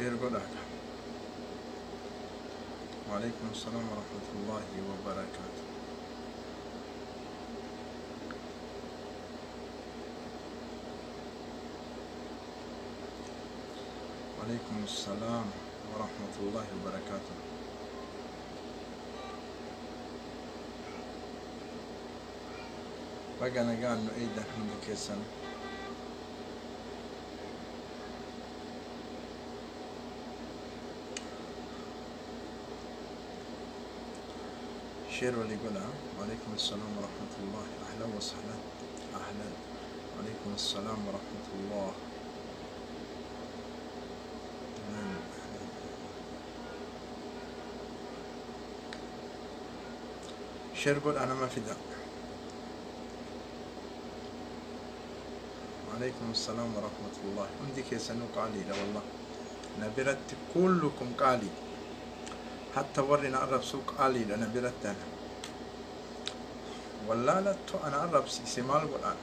شير قولك. وعليكم السلام ورحمة الله وبركاته. وعليكم السلام ورحمة الله وبركاته. بقى أنا قال إنه إيدا من كيسن شير واللي يقولها. وعليكم السلام ورحمة الله. أهلا وسهلا. أهلا. وعليكم السلام ورحمة الله. شير قول أنا ما في ذا. وعليكم السلام ورحمة الله. عندي كيسنو قالي لا والله نبرت كلكم قالي حتى ورنا أقرب سوق قالي لأنا برت أنا والله لا تو أنا أقرب سيمال قرآن.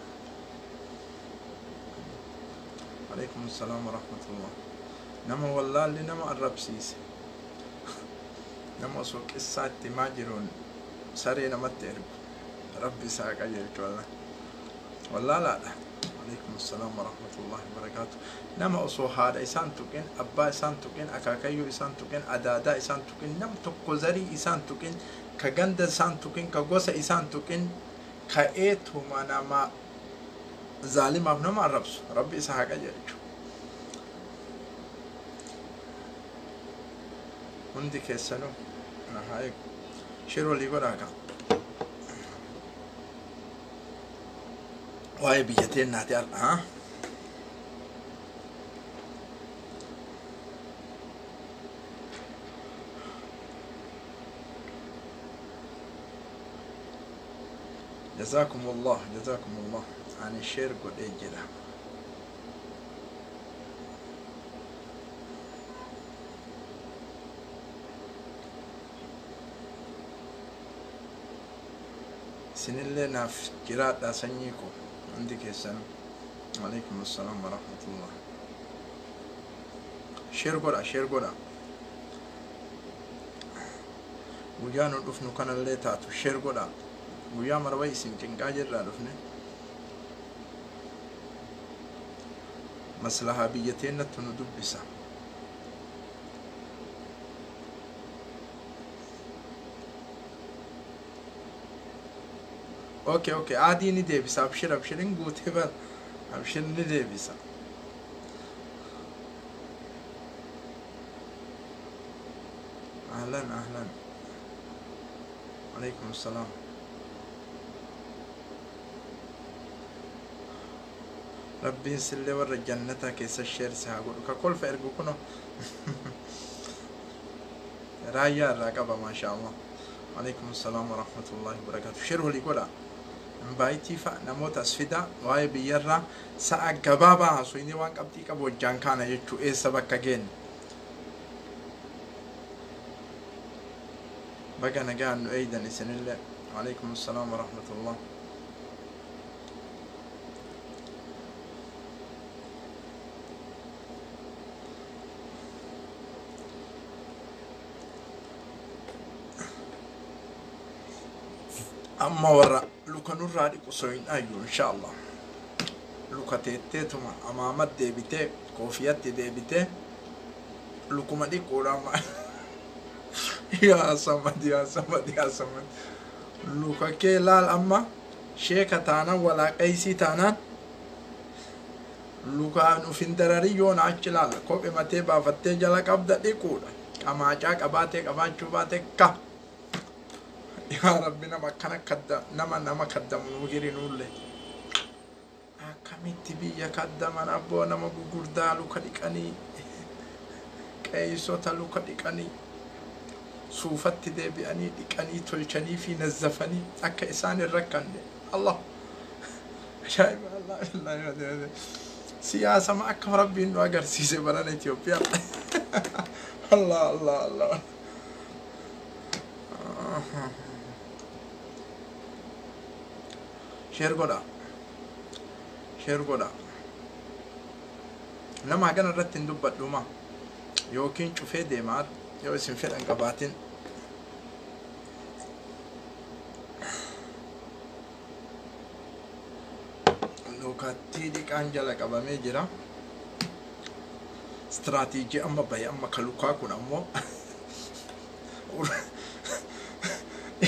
عليكم السلام ورحمة الله. نما والله اللي نما أقرب سيس نما سوق الساعة ما جرون سرينا ما تعرف ربي ساق أجرك والله والله لا. عليكم السلام ورحمة الله وبركاته. نما أصو هذا إنسان تكين أبا إنسان تكين أكاكيو إنسان تكين أدادا إنسان تكين نم تقزري إنسان تكين كجند إنسان تكين كجوس إنسان تكين كأيت هما نما ظالم أبنا ما ربس ربي ساق أجرك. عندي كيسنو أنا هاي شيرو اللي يقولك. واي بيجتين ناتي ها جزاكم الله جزاكم الله عن الشير قد اجلا. سن اللي ناف جرات لا سنيكو عندك السلام. وعليكم السلام ورحمة الله. شير قرأ شير قرأ ويانو دفنو كان اللي تاتو شير قرأ ويا مروي سنتين قاجر لا دفنه مصلحة بيتين نتنو دبسا. اوكي عادي ندي بس ابشر نقول تبر ابشر ندي بس. اهلا اهلا. عليكم السلام. ربي يسلي ور جنتك كيس الشير ساقول ككل فرقو كنو رايا راقبه ما شاء الله. عليكم السلام ورحمة الله وبركاته. شيرو اللي يقولها بايتي فنموت أسفدا واي بيرا ساعة جبابا سويني وان قبتي كابو جان كان يجو إيه سبك كجين بقى نجان أيضا نسن الله. عليكم السلام ورحمة الله. أما ورا لوكا نورادي قصوين أيو إن شاء الله لوكا تيتيتما أمامات ديبتي كوفيات ديبتي لوكو مدي كوراما يا صمد يا صمد يا صمد لوكا كي لال أما شيكا تانا ولا قيسي تانا لوكا نفين دراري يون عجلال كوبي متي بافتي جلق أبدا دي كورا أما جاك أباتك أبات شوباتك كا يا ربنا ما كان كدا نما كدا مغيري نولي كميتي بيا كدا من أبو نما بقردا لوكا ديكاني كيسو تلوكا ديكاني صوفت دي بأني ديكاني تلشني في نزفني أكا إساني الركاني الله شايف الله سياسة ما أكا ربي إنه أقر سيسي بران إثيوبيا الله الله الله شير قولا لما كان الرتين دبت دوما yookiin cufee deemaa yoo isin fedhan qabaatin lukattii dhiqaan jala qabamee jira. Strateejii amma bahe amma ka lukaa kun ammoo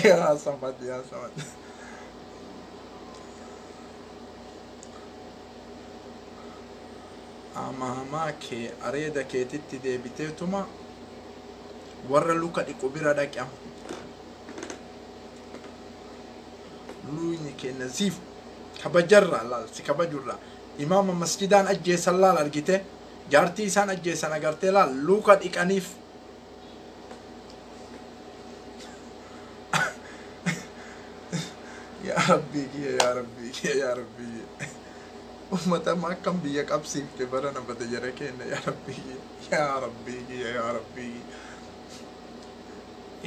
yaa samad amaamaa kee areeda keetitti deebiteetuma warra luka dhiqu bira dhaqam luyni kee naziif kabajarra laal si kabajurra imaama masjidaan ajjeesan laal argite jaartii isaan ajjeesan agartee laal luka dhiqaniif yaa rabbii kiyya yaa rabbii kiyya yaa rabbii ummata ma akkam biyya qabsiifte barana bada jara kenna yaa rabbii yaa rabbii kiyya yaa rabbii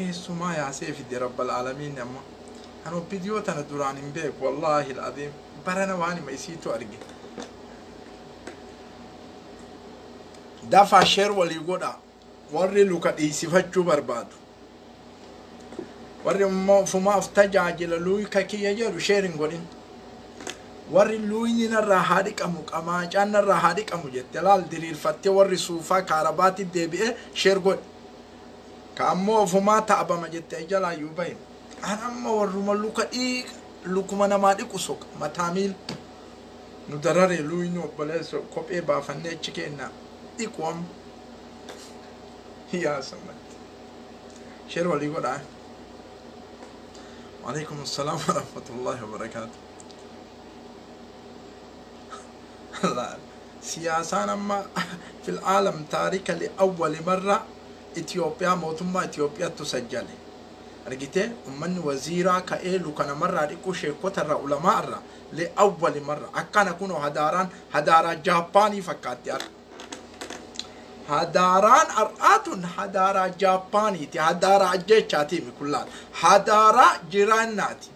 eessumaa yaasee fide rabbal aalamiin amma ano bidiyoo tana duraan hin beeku wallaahi al'aziim barana waan hima isiitu arge dafaa sheer walii godha warri luka dhiisifachuu barbaadu warri fumaaf tajaajila luuka kiyya jedhu sheerin godhin warri luuyni narraa haa dhiqamu qamaacaan narraa haa dhiqamu jette laal diriirfattee warri suufaa kaarabaatti deebi'ee sheer godhe ka ammoo fumaa ta'abama jette jalaayyuu bahin an amma warruma luka lukuma namaa dhiqu soqa mataamiil nu darare luuyni obboleessa kophee baafannee achi kenna dhiqu amma yaa samatti sheer walii godhaa. وعليكم السلام ورحمة الله وبركاته. سياسة أما في العالم تاريخ لأول مرة إثيوبيا موتما إثيوبيا تسجل. رجيته من وزيرا كأيلو كان مرة ريكو شيكوت العلماء لأول مرة أكان كونوا هداران جاباني فكاتيار. هداران أرآتون هدارا جاباني تي هدارا جيشاتي مكلات هدارا جيراناتي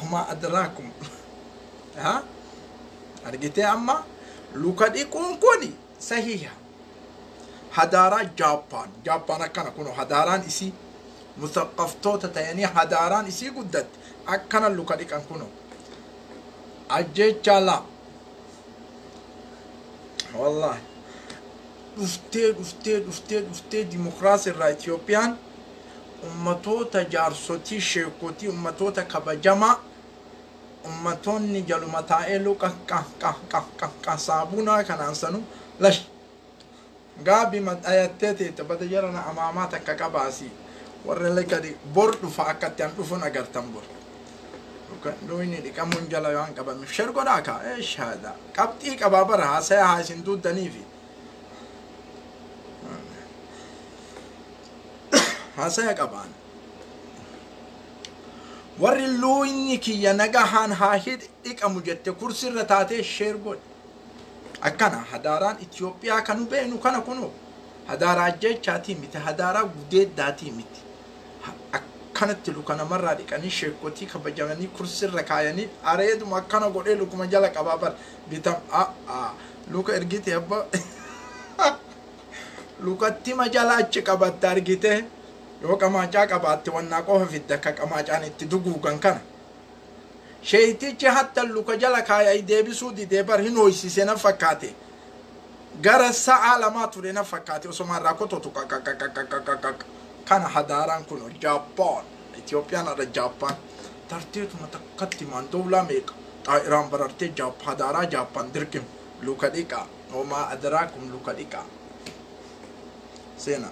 هما أدراكم ها أرجيتي أما لوكادي كوني صحيح هدارا جابان كان كونو هداران إسي مثقفتوتا تياني هداران إسي قدت أكنا لوكادي كان كونو أجيشالا والله دفتي ديمقراطية را إثيوبيان أمتوتا جارسوتي شيكوتي أمتوتا كبجما أمتون نجلو متائلو كا صابونا كان أنسانو لش غابي مد آياتي تبدا جرنا أماماتك كباسي ورلك دي بورد فاكت ينطفون أجر تنبور لويني دي كمون جلا يوان كبا مشرقو داكا إيش هذا كبتي كبابرها سيها سندود دنيفي هاسا قبان ور لويني كي نغهان هاهد اقامو جت كرسي رتاتي شير بود اكنا هداران اثيوبيا كانوا بينو كانوا كونو هدارا جچاتي مت هدارا غديد داتي مت اكنت لو كان مره دي كاني شيكوتي كبجاني كرسي ركاياني اريد ما كانوا غدي لو كما جلا قبابر بيتم لوكا ارغيت يابا لوكا تيما جلا چقبت تارغيته yoo qamaacaa qabaatte wannaa qofa fidda akka qamaacaan itti duguugan kana sheeytichi hatta luka jala kaayay deebisuu didee bar hin hoysise na fakkaate gara sa'a lamaa ture na fakkaate osoma irraa kototu kana hadaaraan kun Jaapaan Itiyoophiyaan irra Jaapaan tarteetuma takkatti maan dowlaa meeqa xaa'iraan barartee hadaaraa Jaapaan dirqim luka dhiqaa homaa adaraakum luka dhiqaa seena.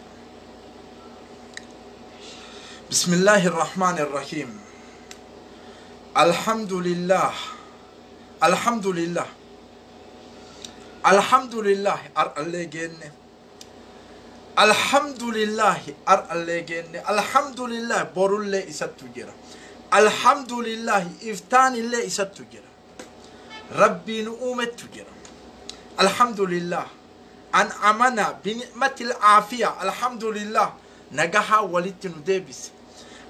بسم الله الرحمن الرحيم الحمد لله الحمد لله الحمد لله أرأليجن الحمد لله أرأليجن الحمد لله برول إستوجرا الحمد لله إفتان الله إستوجرا ربي نؤمت تجرا الحمد لله أن أمنا بنعمة العافية الحمد لله نجاها ولتنو ديبس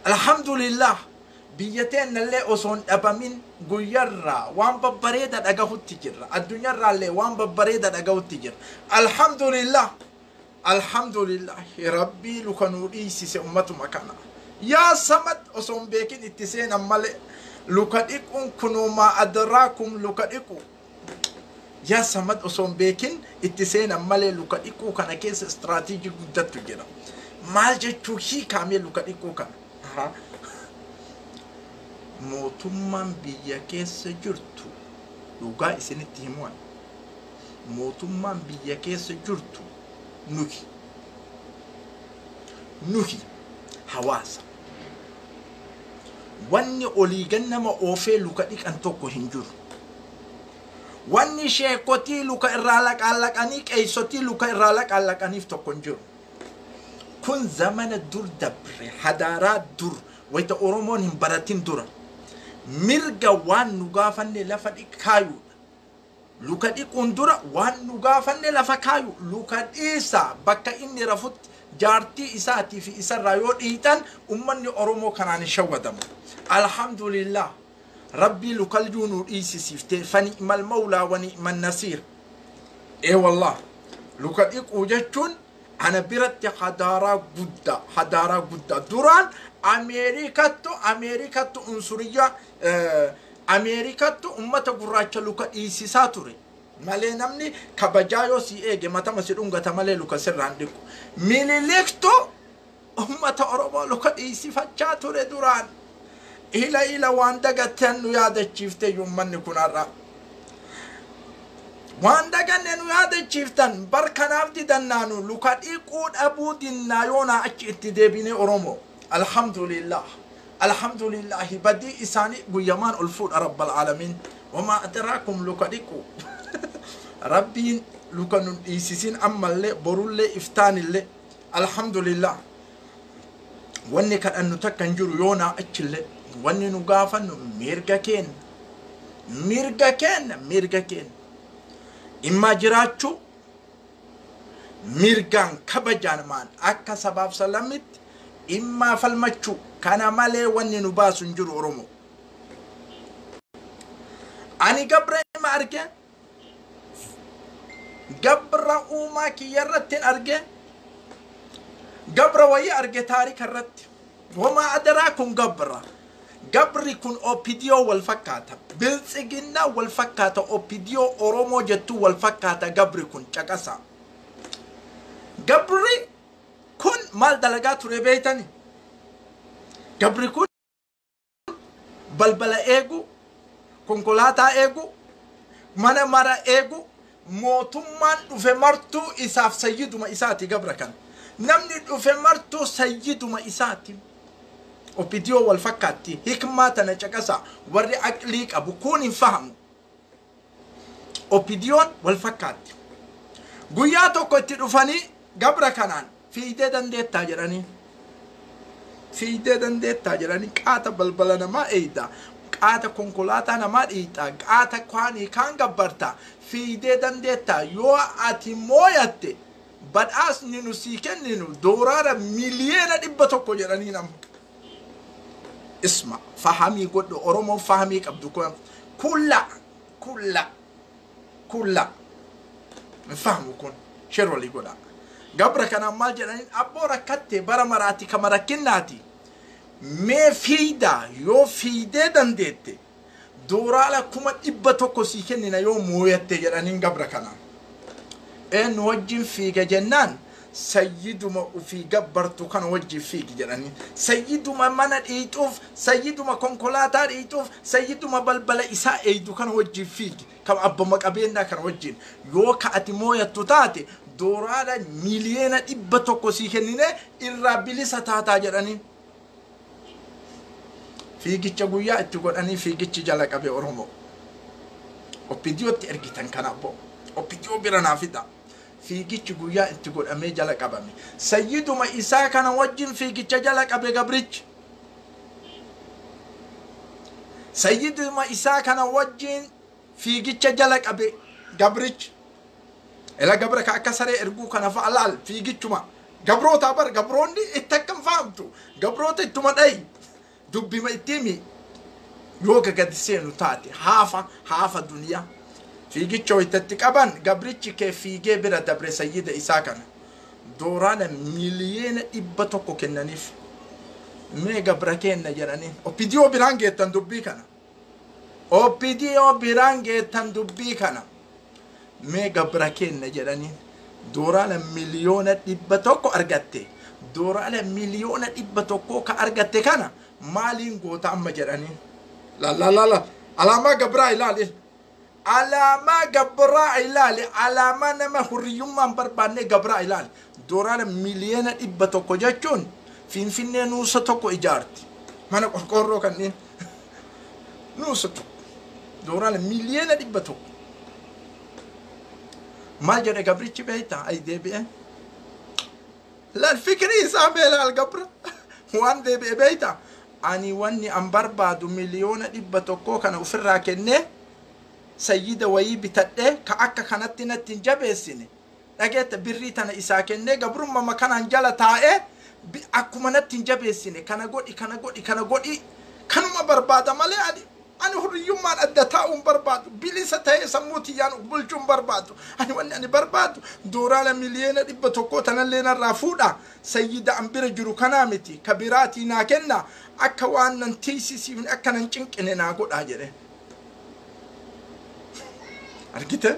الحمد لله بيتين اللي أصون أبامين غيرا وان ببريدا أجاهو تجرا الدنيا رالي وان ببريدا أجاهو تجرا الحمد لله alhamdulillah rabbi lukanu dhiisise ummatu makana yaa samad oson beekin itti seenan malee luka dhiquun kunuma adraakum luka dhiqu yaa samad oson beekin itti seenan malee luka dhiquu kana keessa istiraatiijii guddattu jira maal jechuu hiikamee luka dhiquu kana mootummaan biyya keessa jirtu dhugaa isinitti himuun mootummaan biyya keessa jirtu nuhi hawaasa wanni olii gannama oofee luka dhiqan tokko hin jiru wanni sheekotii luka irraa laqaallaqanii qeeysotii luka irraa laqaallaqaniif tokko hin jiru kun zamana dur dabre hadaaraa dur wayta oromoon hin baratin dura mirga waan nu gaafanne lafa dhiqaayu luka dhiquun dura waan nu gaafanne lafa kaayu luka dhiisa bakka inni rafut jaartii isaatii fi isarraa yoo dhiitan ummanni oromoo kanaan shawwadamu alhamdulillah rabbi lukal junu dhiisisiifte fani'mal mawlaa wa ni'man nasiir wallah luka dhiquu jechuun ana biratti hadaaraa guddaa duraan ameerikattu unsuriyaa ameerikattu ummata gurraacha luka dhiisisaa ture malee namni kabajaa yoo si eege matama si dhungata malee luka sirraan dhiqu mililiktu ummata oromoo luka dhiisifachaa ture duraan ila waan dagattan nu yaadachiifte ummanni kunarra waan daganne nu yaadachiiftan barkanaaf didannaanu luka dhiquu dhabuu dinnaa yoona achi itti deebine oromoo alhamdulillah الحمد لله بدي إساني قيمان الفود رب العالمين وما أدراكم لكديكو ربي لكنون إيسيسين أما اللي برو اللي إفتان اللي الحمد لله واني كان أنو تكنجر يونا أجل واني نقافا ميرغا كين إما جراتشو ميرغان كبجان مان أكا سباب سلامت إما فالمچو كان مالي واني نباس نجر ورمو أني قبر ما أرجع قبر أوما كي يرتين أرجع قبر ويا أرجع تاريخ الرت وما أدراكم قبر يكون أوبيديو والفكاتة بلسجنا والفكاتة أوبيديو أورومو جتو والفكاتة قبر يكون شكاسا قبري كن مال دلقات ربيتني قبل كن بلبلا ايغو كونكولاتا ايغو مانا مارا ايغو موتمان دفه مرتو اساف سيدو ما اساتي قبل كان نمني دفه مرتو سيدو ما اساتي وبيديو والفكاتي حكماتنا چكسا وري اقليك ابو كون فهم وبيديون والفكاتي غياتو كنت دفني قبل كانان في دندن ديت تاجراني قاتا بلبلنا ما ايدا قاتا كونكولاتا نما ايدا قاتا كواني كان غبرتا في دندن ديت يو اتي مويات بد اس نينو سيكن نينو دورارا مليون دبتو كو جراني نام اسمع فهمي قد اورومو فهمي كبدو كلا نفهمو كون شرو لي قدا قبر كان مال جرانين أبو ركتة برا مراتي كمركناتي ما فيدا يو فيدا دندت دورا لكم إبتو كوسيكننا يوم مويت جرانين قبر كان إن وجه فيك جنان سيد ما في قبرتو كان وجه فيك جرانين سيد ما من إيتوف سيد ما كونكولاتا إيتوف سيد ما بلبلا إساء إيدو كان وجه فيك كم أبو مكابينا كان وجه يو كأتي مويت تاتي دورا مليون إبتو كوسيكننا إرابيلي ستاتا جرانين في جيتش غويا تقول أني في جيتش جالك أبي أورمو وبيديو تركيتن كان أبو وبيديو بيرنا فيدا في جيتش غويا تقول أمي جالك أبامي سيدو ما إساء كان وجين في جيتش جالك أبي غبريتش سيدو ما إساء كان وجين في جيتش جالك أبي غبريتش إلا قبرك أكسر إرجو كان فعلال في جيتشما قبرو تابر قبروني اتكم فهمتو قبرو تتما أي دبي ما يتمي يوكا قد سينو تاتي حافة الدنيا في جيتشو يتتك أبان قبرتش كيف في جبرة دبر سيدة إساكنا doorana miliyeena 100 kennaniif mee gabra kenna jedhaniin opidiyoo biraan geettan dubbii kana opidiyoo biraan geettan dubbii kana mee gabra kenna jedhaniin doorana miliyoona 100 argatte doorana miliyoona 100 ka argatte kana maaliin goota amma jedhaniin la alama gabra ilaali alama gabra ilaali alama nama hurriyummaan barbaanne gabra ilaali doorana miliyoona 100 jechuun finfinnee nuusa tokko ijaarti mana qorqorroo kanneen nuusa tokko doorana miliyoona 100 maal jedhe gabrichi beeyta ay deebi'e la fikri isaa beela gabra waan deebi'e beeyta ani wanni an barbaadu miliyoona 100 kana ofirraa kennee sayyida wayii bitadhe ka akka kanatti natti jabeessine dhageetta birrii tana isaa kennee gabrummaa kanaan jala taa'ee akkuma natti jabeessine kana godhi kanuma barbaada malee ani hurriyyummaan adda taa'uun barbaadu bilisa ta'ee sammuutii yaan bulchuun barbaadu ani wanni ani barbaadu doorana miliyoona 100 tanallee narraa fuudha sayyida an bira jiru kanaa miti ka biraatii naa kenna akka waan nan tiisisiifne akka nan cinqine naa godhaa jedhe argite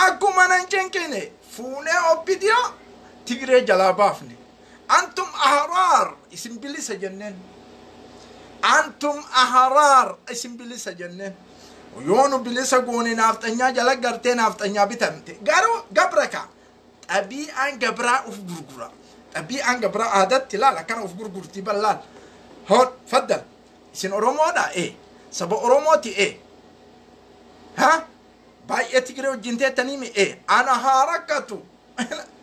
akkuma nan cinqine fuunee obbidiyoo Tigree jalaa baafne antum ahraar isin bilisa jenneen antum ahraar isin bilisa jenneen yoonu bilisa goone naafxanyaa jala gartee naafxanyaa bitamte garuu gabraka xabii'aan gabraa uf gurgura xabii'aan gabraa aadatti laala kana uf gurgurtii ballaan hon faddal isin oromoodha saba oromooti ha baay'ee Tigree wajjin teettaniimi ana haarakatu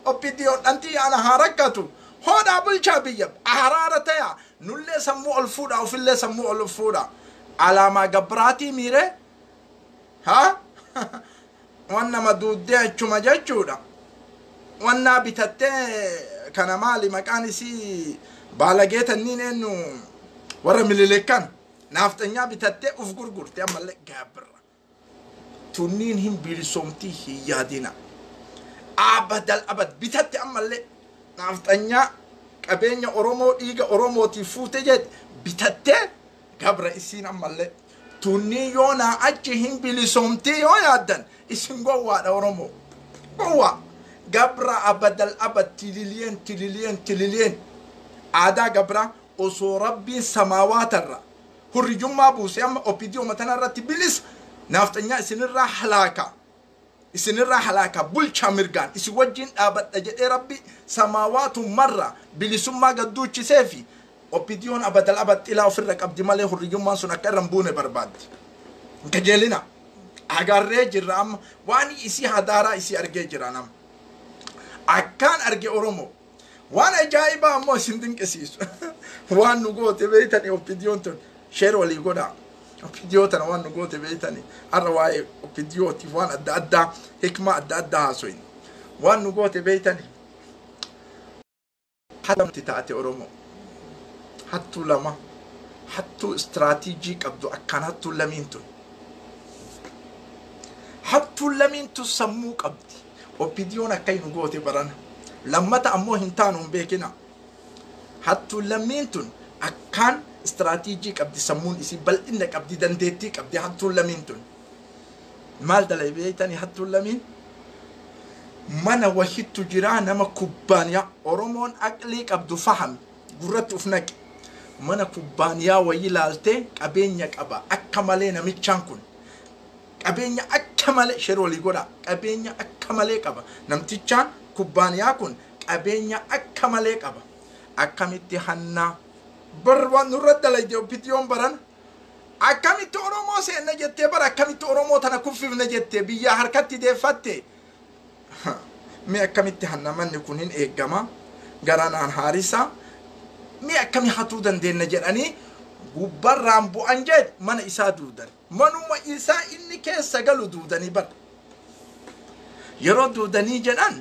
opidiyoo dhantii ana haarakatu hoda bulcha biyya ahraara taya nulle sammu ol fuudha ofillee sammu ol fuudha alama gabraati mire ha wanna maduudde achuma jechuudha wanna bitatte kana maali maqaan isii baalageetanniin eenyu warra mililekan naafxanyaa bitatte uf gurgurte ammallee gabra tunniin hin bilisomtii hin yaadina abadal abad bitatte ammallee naafxanyaa qabeenya oromoo dhiiga oromootii fuute jed bitatte gabra isiin ammallee tunniin yoonaa achi hin bilisomtii yoo yaaddan isin gowwaadha oromoo gowwaa gabra abadal abad tililiyeen aadaa gabra osoo rabbiin samaawatarra hurrijummaa buuse amma opidiyoo matanarratti bilisa naafxanyaa isinirraa halaaka bulcha mirgaan isi wajjin dhaabadha jedhee rabbi samaawaatu marra bilisummaa gadduuchiseefi opidiyoon abadal abad ilaa ofirra qabdi malee hurriyyummaan sun akka irran buune barbaaddi kajeelina agarree jirra amma waan isi hadaaraa isi argee jira nama akkaan arge oromoo waan ajaa'ibaa ammoo isin dinqisiisu waan nu goote beeytani opidiyoon tun sheer walii godhaa opidiyoo tana waan nu goote beeytani arra waa'ee opidiyootiif waan adda addaa hikmaa adda addaa haasoyin waan nu goote beeytani hattamti taate oromoo hattuu lama hattuu istiraatiijii qabdu akkaan hattuun lamiin tun sammuu qabdi opidiyoon akkay nu goote barana lammata ammoo hin taanu hin beekina hattuun lamiin tun akkaan استراتيجي قبدي سمون إسي بل إنك قبدي دندتي قبدي حتى لمين تون مال دلائي بيتاني حتى لمين مانا وحيد تجرانا ما كوبانيا أورومون أقلي قبدو فهم قررت أفنك مانا كوبانيا ويلالتي قبينيك أبا أكمالينا ميتشانكون قبينيا أكمالي شيرولي قولا قبينيا أكمالي قبا نمتيشان كوبانيا كون قبينيا أكمالي قبا أكميتي حنا برwan nurradda layde opitiyon baran akamitti oromoo seenna jettee bara akamitti oromoo tana kuffifna jettee biyya harkatti deeffatte mi akamitti hannamanni kun hin eeggama garanaan haarisa mi akami hatuu dandeenna jedhanii gubbarraan bu'an jed mana isaa duudan manuma isaa inni keessa galu duudanii bar yeroo duudanii jedhan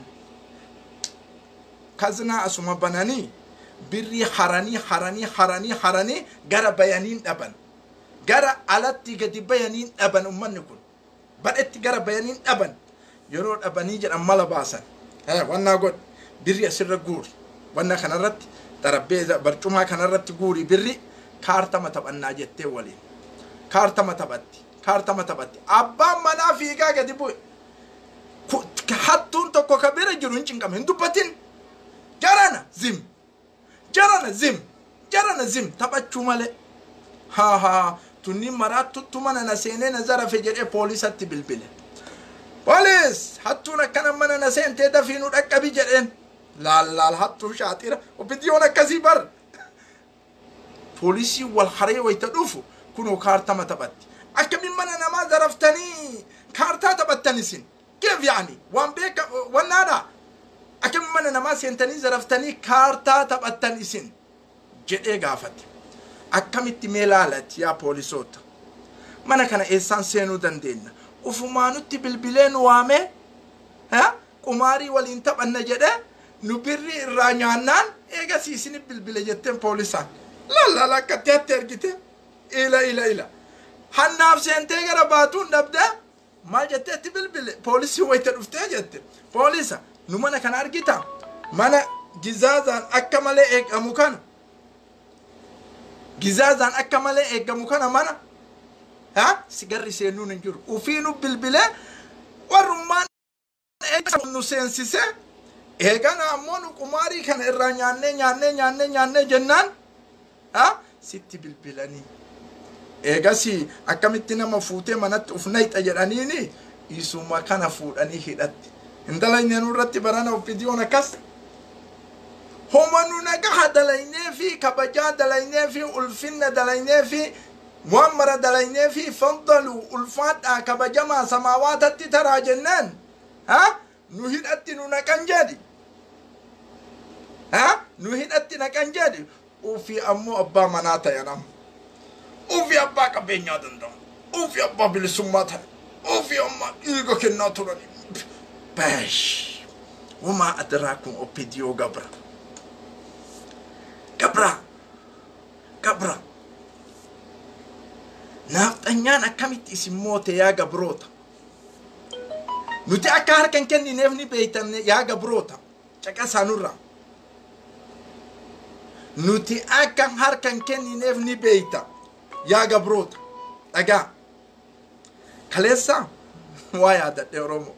kaznaa asuma bananii birri haranii gara bayaniin dhaban gara alatti gadi bayaniin dhaban ummanni kun badhetti gara bayaniin dhaban yeroo dhabanii jedhan mala baasan wannaa god بري أسر جوري وانا خنرت تربيزة برجومها خنرت جوري بري كارتا ما تبقى ناجتة ولي كارتا ما تبتي أبا منا فيكا قد بوي حتى تكو كبيرة جرونشين كم هندو باتين جرانا زم تبا چومالي ها توني مرات تمانا نسيني نزارة فجر بوليس هاتي بالبلة بوليس حتونا كان منا نسين تيدا فينو ركا بجرين لا حتو شاتيرا وبديونا كسيبر بوليسي والحرية ويتدوفو كنو كارتا ما تبتي أكمل منا نما زرفتني كارتا تبتني سين كيف يعني وان بيك ونانا أكمل منا نما سينتني زرفتني كارتا تبتني سين جئ قافت أكملت ميلالت يا بوليسوت منا كان إنسان سينو دندين وفمانو تبلبلين وامي ها قماري والانتب النجدة نبري الرانيانان إيجا سيسيني بالبلجتين بوليسان لا كتير ترجتين إلا هناف سنتي غرباتون نبدا ما جتت بالبل بوليس هو يترفتها جت بوليسا نمنا كان أرجيتا منا جزازان أكمل إيك أموكان جزازان أكمل إيك أموكان منا ها سيجري سينون نجور وفينو بالبلة والرمان إيك نسينسيسه إيك أنا أمون كماري كان إرانياني جنان ها ستي بالبلاني إيجاسي أكملتنا مفوتة منات أفنيت أجرانيني يسوع كان فود أني هيدت إندلا ينورت برانا وفيديونا كاس هم نونجا دلائني في كبجا دلائني في ألفين دلائني في معمر دلائني في فضل ألفات كبجا ما سماوات ترى جنان ها نهيدت نونكانجادي ها نهيدت نكانجادي وفي أمو أبا مناتا ينام وفي أبا كبينيا دندم وفي أبا بالسمات وفي أما إيجو كنا تراني باش وما أدراكم أبيديو قبرا نافتنيان أكمت اسموت يا قبروتا نتي أكار كني نفني بيتن يا قبروتا شكا سانورا نتي أكار هركن كني نفني بيتا يا قبروتا أجا كليسا وايا ده أورومو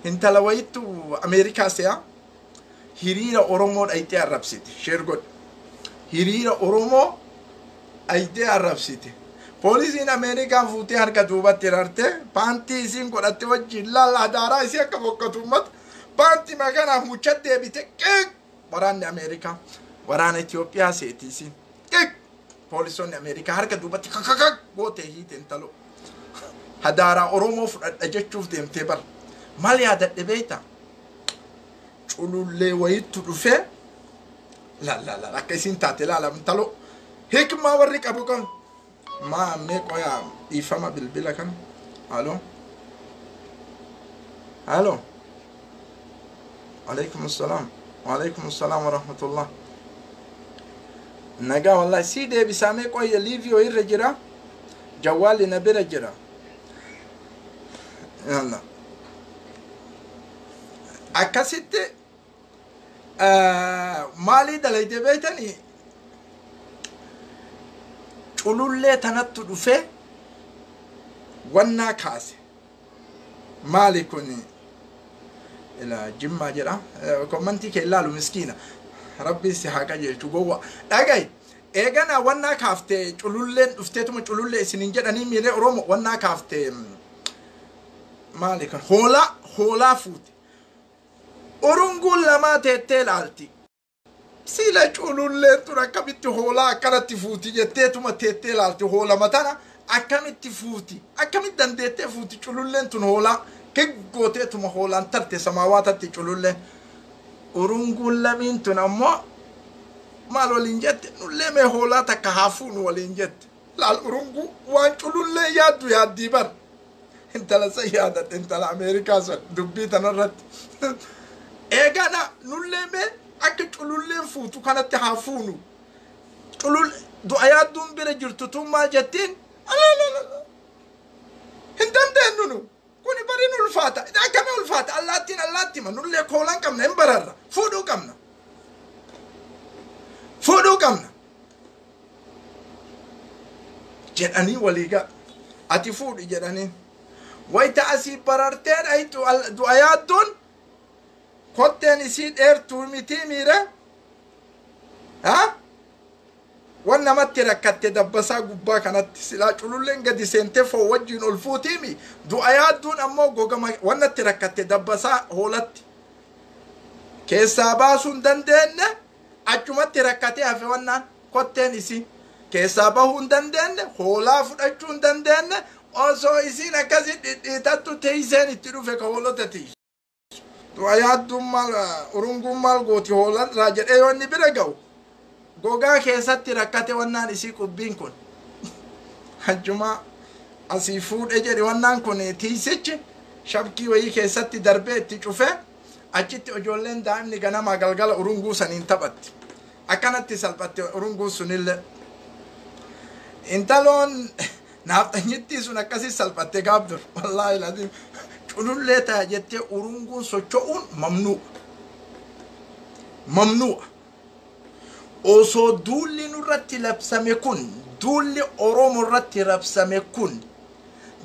انت لويتو أمريكا سيا هيريرا أورومو أيتي عرب سيتي شيرغود هيريرا أورومو أيتي عرب سيتي بوليس إن أمريكا فوتي هركا دوبا تيرارتي بانتي سين قرأتي وجه لا دارا سيا كبوكتومت بانتي مكانا موچت ديبيتي كيك وران أمريكا وران إثيوبيا سيتي سين كيك بوليسون أمريكا هركا دوبا تكككك بوتي هيت انتلو هدارا أورومو فرأت شوف ديم تبر مالي هذا البيتا قولوا لي ويتو رفع لا كيسين تاتي لا انتلو هيك ما وريك أبوكم ما ميكو يا يفهم بالبلا كان الو عليكم السلام وعليكم السلام ورحمة الله نجا والله سيدي بسامي كوي ليفيو يرجرا جوالي نبرجرا يلا أكاسيت مالي دلائي بيتني قولوا تنتو دفه وانا كاسي مالي كوني إلى جمع جرا كومنتي كيلالو مسكينة ربي سيحاكا جيتو قوة أجاي إيجانا وانا كافتي قولوا دفتيتو قولوا سنين جراني ميري رومو وانا كافتي مالي كون هولا فوتي أورونغول لما تيتيل عالتي سيلا قولوا تركبت هولا كانت فوتي جتيتو ما تيتيل عالتي هولا متانا أكمت فوتي أكمت دندت فوتي قولوا تن هولا كيف قوتيتو ما هولا انترت سماوات تقولوا أورونغول لمن تنمو مالو لينجت نلمي هولا تكهافون ولينجت لا الأورونغو وان قولوا يادو يادي بر انت لا سيادة انت لا أمريكا دبيت نرد إيجانا نلمي أكيد تقولوا فوتو كانت تحافونو تقولوا دعاء دون برجلتو ثم جتين لا هندم دينونو كوني برينو الفا ulfaata ida kame ulfaata allatti manulle kolan kamna imbararra fudu kamna jedhani waliga ati fudu jedhani wayta asi bararteen aytu du'ayaatun kotteen isii dheertuu miti miire ha wanna matti rakkatte dabbasaa gubbaa kanatti silaa cululleen gadi seente foo wajjiin ol fuutiimi du'ayaatun ammoo gogama wannatti rakkatte dabbasaa hoolatti keessaa baasuun dandeenye achumatti rakkatee hafe wannaan kotteen isii keessaa bahuun dandeenye hoolaa fudhachuun dandeenye osoo isiin akkasi dhidhiitattu teeyseen itti dhufe ka hoolota tiisu du'ayaatun maal urunguun maal gooti hoolarraa jedhee yoo inni bira ga'u gogaa keessatti rakkate wannaan isii qubbiin kun hajjuma asii fuudhe jedhe wannaan kun tiisichi shabkii wayii keessatti darbee itti cufe achitti ijoolleen daa'imni ganama galgala urunguu saniin taphatti akkanatti salphatte urunguu sunillee intaloon naaftanyittii sun akkasi salphatte gaabdur wallaahi lazim culullee ta'a jettee urunguun socho'uun mamnu'a osoo duulli nurratti labsame kun duulli oromo irratti labsame kun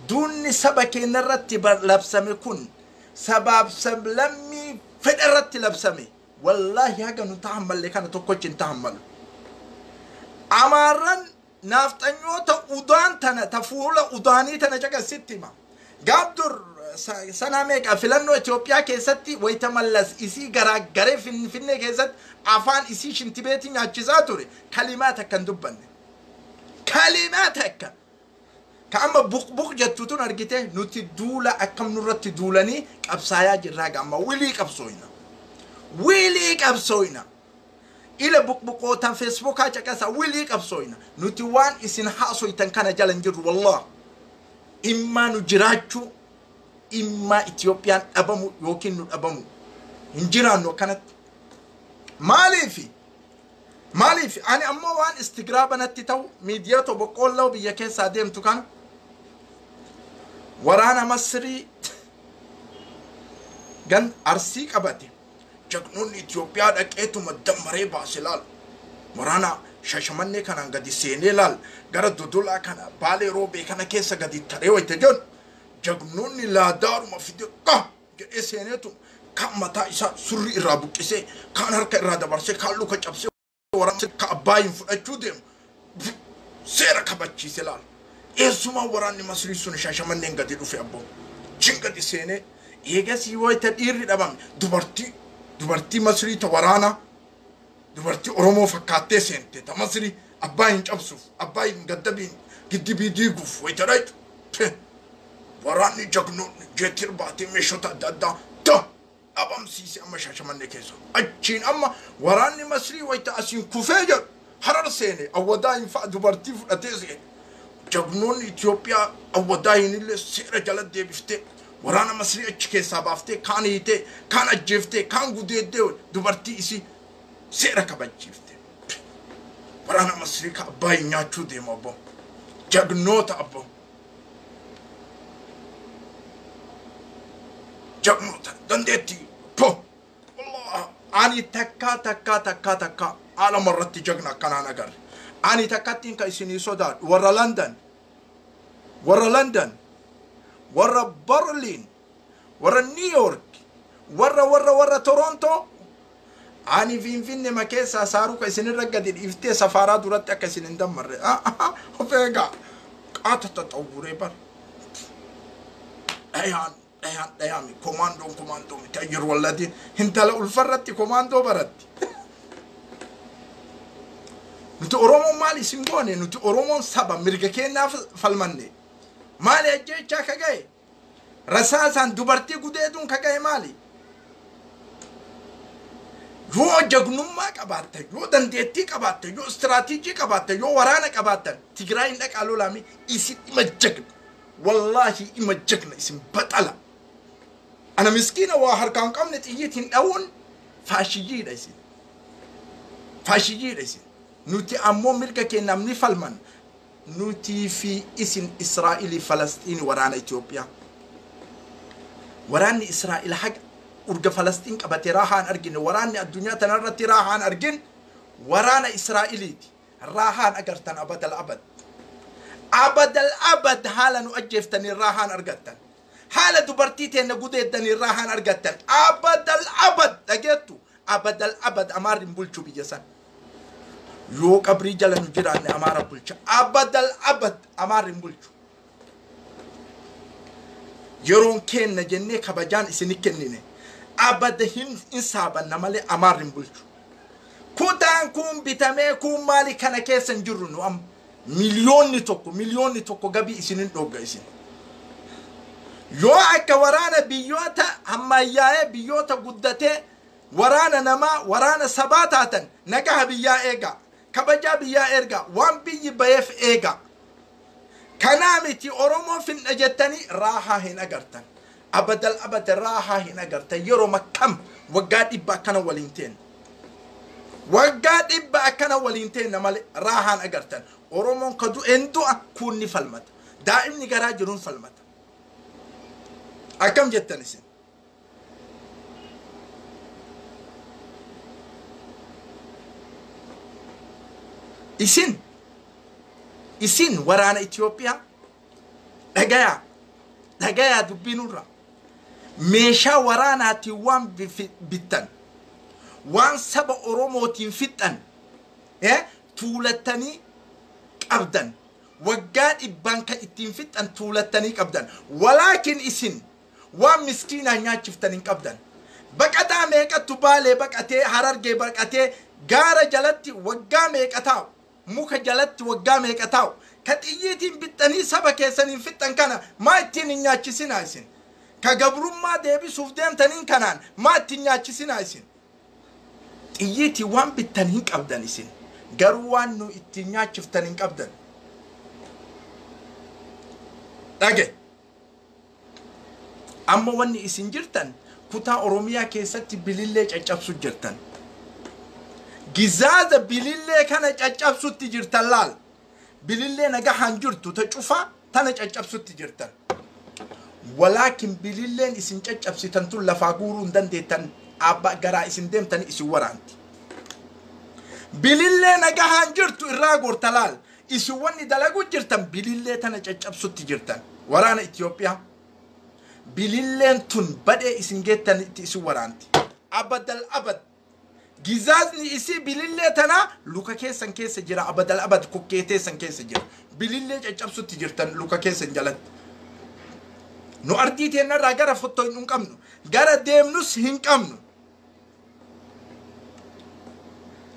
duulli saba keenya irratti labsame kun sabaab sablammii fedha irratti labsame wallaahi haga nu tahammalle kana tokkochin tahammalu amaarran naftanyoota udaan tana tafuula udaanii tana caqasittima gaabdur sana meeqa filannoo Itoophiyaa keessatti wayita mallas isii garaagaree finfinnee keessatti afaan isii shintibeetii nyaachisaa ture kalimaata kan dubbanne kalimaata akka ka amma buq jettutun argite nuti duula akkam nurratti duulanii qabsaayaa jirraa gamma wilii qabsooyna ila buqootan facebookaa caqasa wilii qabsooyna nuti waan isin haasoytan kana jalan jirru wallah imma nu jiraachuu imma Itoophiyaan dhabamu yookiin nu dhabamu hinjiraanno kanatti maaliif ani ammoo waan istigraabanatti ta'u miidiyaa to boqqolloo biyya keessaa deemtu kan waraana Masrii gan arsii qabate jagnoonni Itoophiyaa dhaqeetuma dammaree baase laal waraana Shashamannee kanaan gadi seenee laal gara Dodolaa kana Baalee Roobee kana keessa gadi taree wayte jon jagnoonni laadaaruma fide jedhee seeneetu kan mataa isaa surri irraa buqqisee kan harka irraa dabarsee kan luka cabsee waraana ka abbaayin fudhachuu deemu seera kabachiise laal eessuma waraanni Masrii sun Shashamanneen gadi dhufe abboo cin gadi seenee eegasii wayta dhiirri dhabame dubartii Masrii ta waraana dubartii Oromoo fakkaattee seente ta Masrii abbaayin cabsuuf abbaayin gaddabiin giddibii diiguuf wayta dhaytu waraanni jagnoonni jeetir baatee meeshota adda addaa dhabamsiise amma Shashamannee keessa achiin amma waraanni Masrii wayta asiin kufee jedhu harar seene awwadaayin fa'a dubartii fudhatee seene jagnoonni Itoophiyaa awwadaayinillee seera jala deebiftee waraana Masrii achi keessaa baaftee kaan hiitee kaan ajjeeftee kaan gudeeddee dubartii isii seera kabachiifte waraana Masrii ka abbaayin nyaachuu deemu abbo jagnoota abbo jagnoota dandeetti po wallah ani takka alama irratti jagna akkanaan agarre ani takkattiin ka isinii sodaadhu warra London warra Berlin warra New York warra Toronto ani finfinne ma keessa saaru ka isinirra gadi dhiiftee safaaraa duratti akka isin hin dammarre ofeega qaata taxawuree bar dhayaan komando mitayyir walladi hintala ulfarratti komando baratti nuti Oromoo maali simboone nuti Oromoon saba mirga kennaaf falmanne maali ajjecha kagaye rasaasan dubartii gudeeduun kagaye maali yoo jagnummaa qabaatte yoo dandeettii qabaatte yoo istiraatiijii qabaatte yoo waraana qabaatte Tigraayin dhaqaa lolaami isin imajjagna wallahi imajjagna isin baxala ana miskiina waa harkaan qabne xiyyiitiin dhawuun faashiyyiidha isin nuti ammoo mirga kennamni falman nuti fi isin Israa'ili Falastiin waraana Itoophiyaa وراني إسرائيل حق أرجع فلسطين كبتي راحان أرجين وراني الدنيا تنرتي راحان أرجين ورانا إسرائيلي راحان أجرتن أبد الأبد أبد الأبد حالا نؤجفتني راحان أرجتن حالا دبرتيتي نجودتني راحان أرجتن أبد الأبد أجتو أبد الأبد أمار بولشو بيجسان يو قبري جلن جيران أمار بولشو أبد الأبد أمار بولشو يرون كين نجني كبجان إسني كنينه أبد هن إنسابا نمالي أمار بولشو كودان كون بيتامي كون مالي كان كيسن جرنو أم مليون نتوكو غبي إسنين دوغا إسن يو أكا ورانا بيوتا هما إياه بيوتا قدته ورانا نما ورانا سباتاتا نجاها بيا إيغا كبجا بيا إيغا وان بي بيف إيغا كنامتي أورومو في النجتني راحة هنا قرتن أبد الأبد راحة هنا قرتن يرو مكم وقاد إبا كان ولينتين وقاد إبا كان ولينتين نمالي راحة هنا قرتن أورومو قدو اندو أكوني فالمت دائم نقرا جرون فالمت أكم جتني سن إسين ورانا إثيوبيا دقايا دبينورا ميشا ورانا تيوان بيتن وان سبا أورومو تنفتن تولتني أبدا وقاد إبانكا تنفتن تولتني أبدا ولكن إسين وان مسكينة نياتشفتن أبدا بقاتا ميكا تبالي بقاتي حرارجي بقاتي غارة جلتي وقاميك أتاو موكا جلتي وقاميك أتاو كتيتين بتاني سبا كيسانين فتن كان ما اتين نياتشسين آيسين كقبرون ما ديبي سوفدين تنين كانان ما اتين نياتشسين آيسين تيتي وان بتانين كابدان إسين غروان نو اتين نياتشفتنين كابدان أجي أما واني إسين جرتن كتا أوروميا كيساتي بليليج أجابسو جرتن جزازة بليلي كانت أجابسو تجرتلال بليلي نجا هنجرتو تشوفا تانج أجابسو تجرتن ولكن بليلي إسين أجابسو تنتو لفاقورون دندتن أبا جرا إسين دم تاني إسي ورانتي بليلي نجا هنجرتو إراغور تلال إسي واني دلاغو جرتن بليلي تانج أجابسو تجرتن ورانا إثيوبيا بليلين تون بدأ إسين جتن إسي ورانتي أبد الأبد جزازني إسي بليلي تنا لوكا كيسن كيس جرا أبد الأبد كوكيتي سن كيس جرا بليلي أجابسو تجرتن لوكا كيسن جلت نو أرديتي نرى غارة فتو إنو كامنو غارة ديمنوس هين كامنو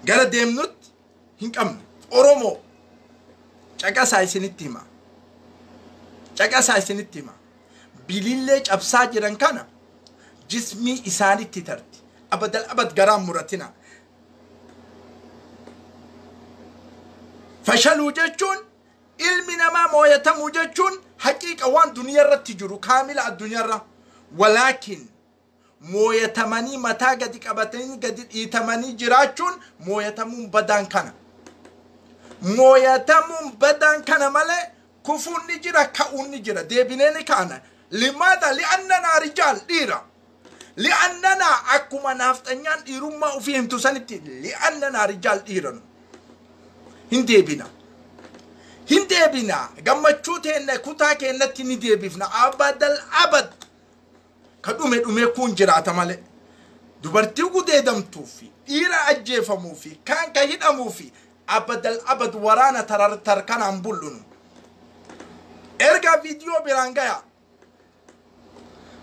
غارة ديمنوت هين كامنو أورومو چاقا سايسين التيما چاقا سايسين التيما بليلي أبسا جران كانا جسمي إساني تترتي أبد الأبد غرام مرتنا فشلوا جتشون علمنا ما مويتموا جتشون حقيقة وان دنيا رتجروا كاملة الدنيا را ولكن مويتماني متى قد قبتين قد إيتماني جراتشون مويتمون بدان كان مويتمون بدان كان مالي كفون نجرة كأون نجرة ديبينين كان لماذا؟ لأننا رجال ديرا لأننا أكما نافتنيان إيروما وفيهم تسانتي لأننا رجال ديرا هندي بنا قمت تشوتين كتاك نتي ندي بفنا أبد الأبد كدومي يكون جرات مالي دبرتي قدي دم توفي إيرا أجيفا موفي كان كهيدا موفي أبد الأبد ورانا تركان عمبولون إرقا فيديو برانقايا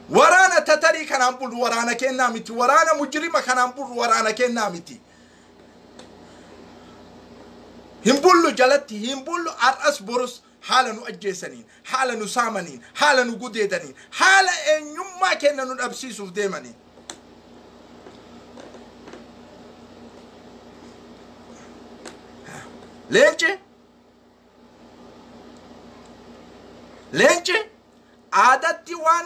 ورانا تتري كان عمبول ورانا كين نامتي ورانا مجرمة كان عمبول ورانا كين نامتي همبولو جلتي همبولو أرأس بروس حالا نؤجي سنين حالا نسامنين حالا نقودي دنين حالا إن يما كنا نؤبسيسو في ديمانين لينجي عادتي وان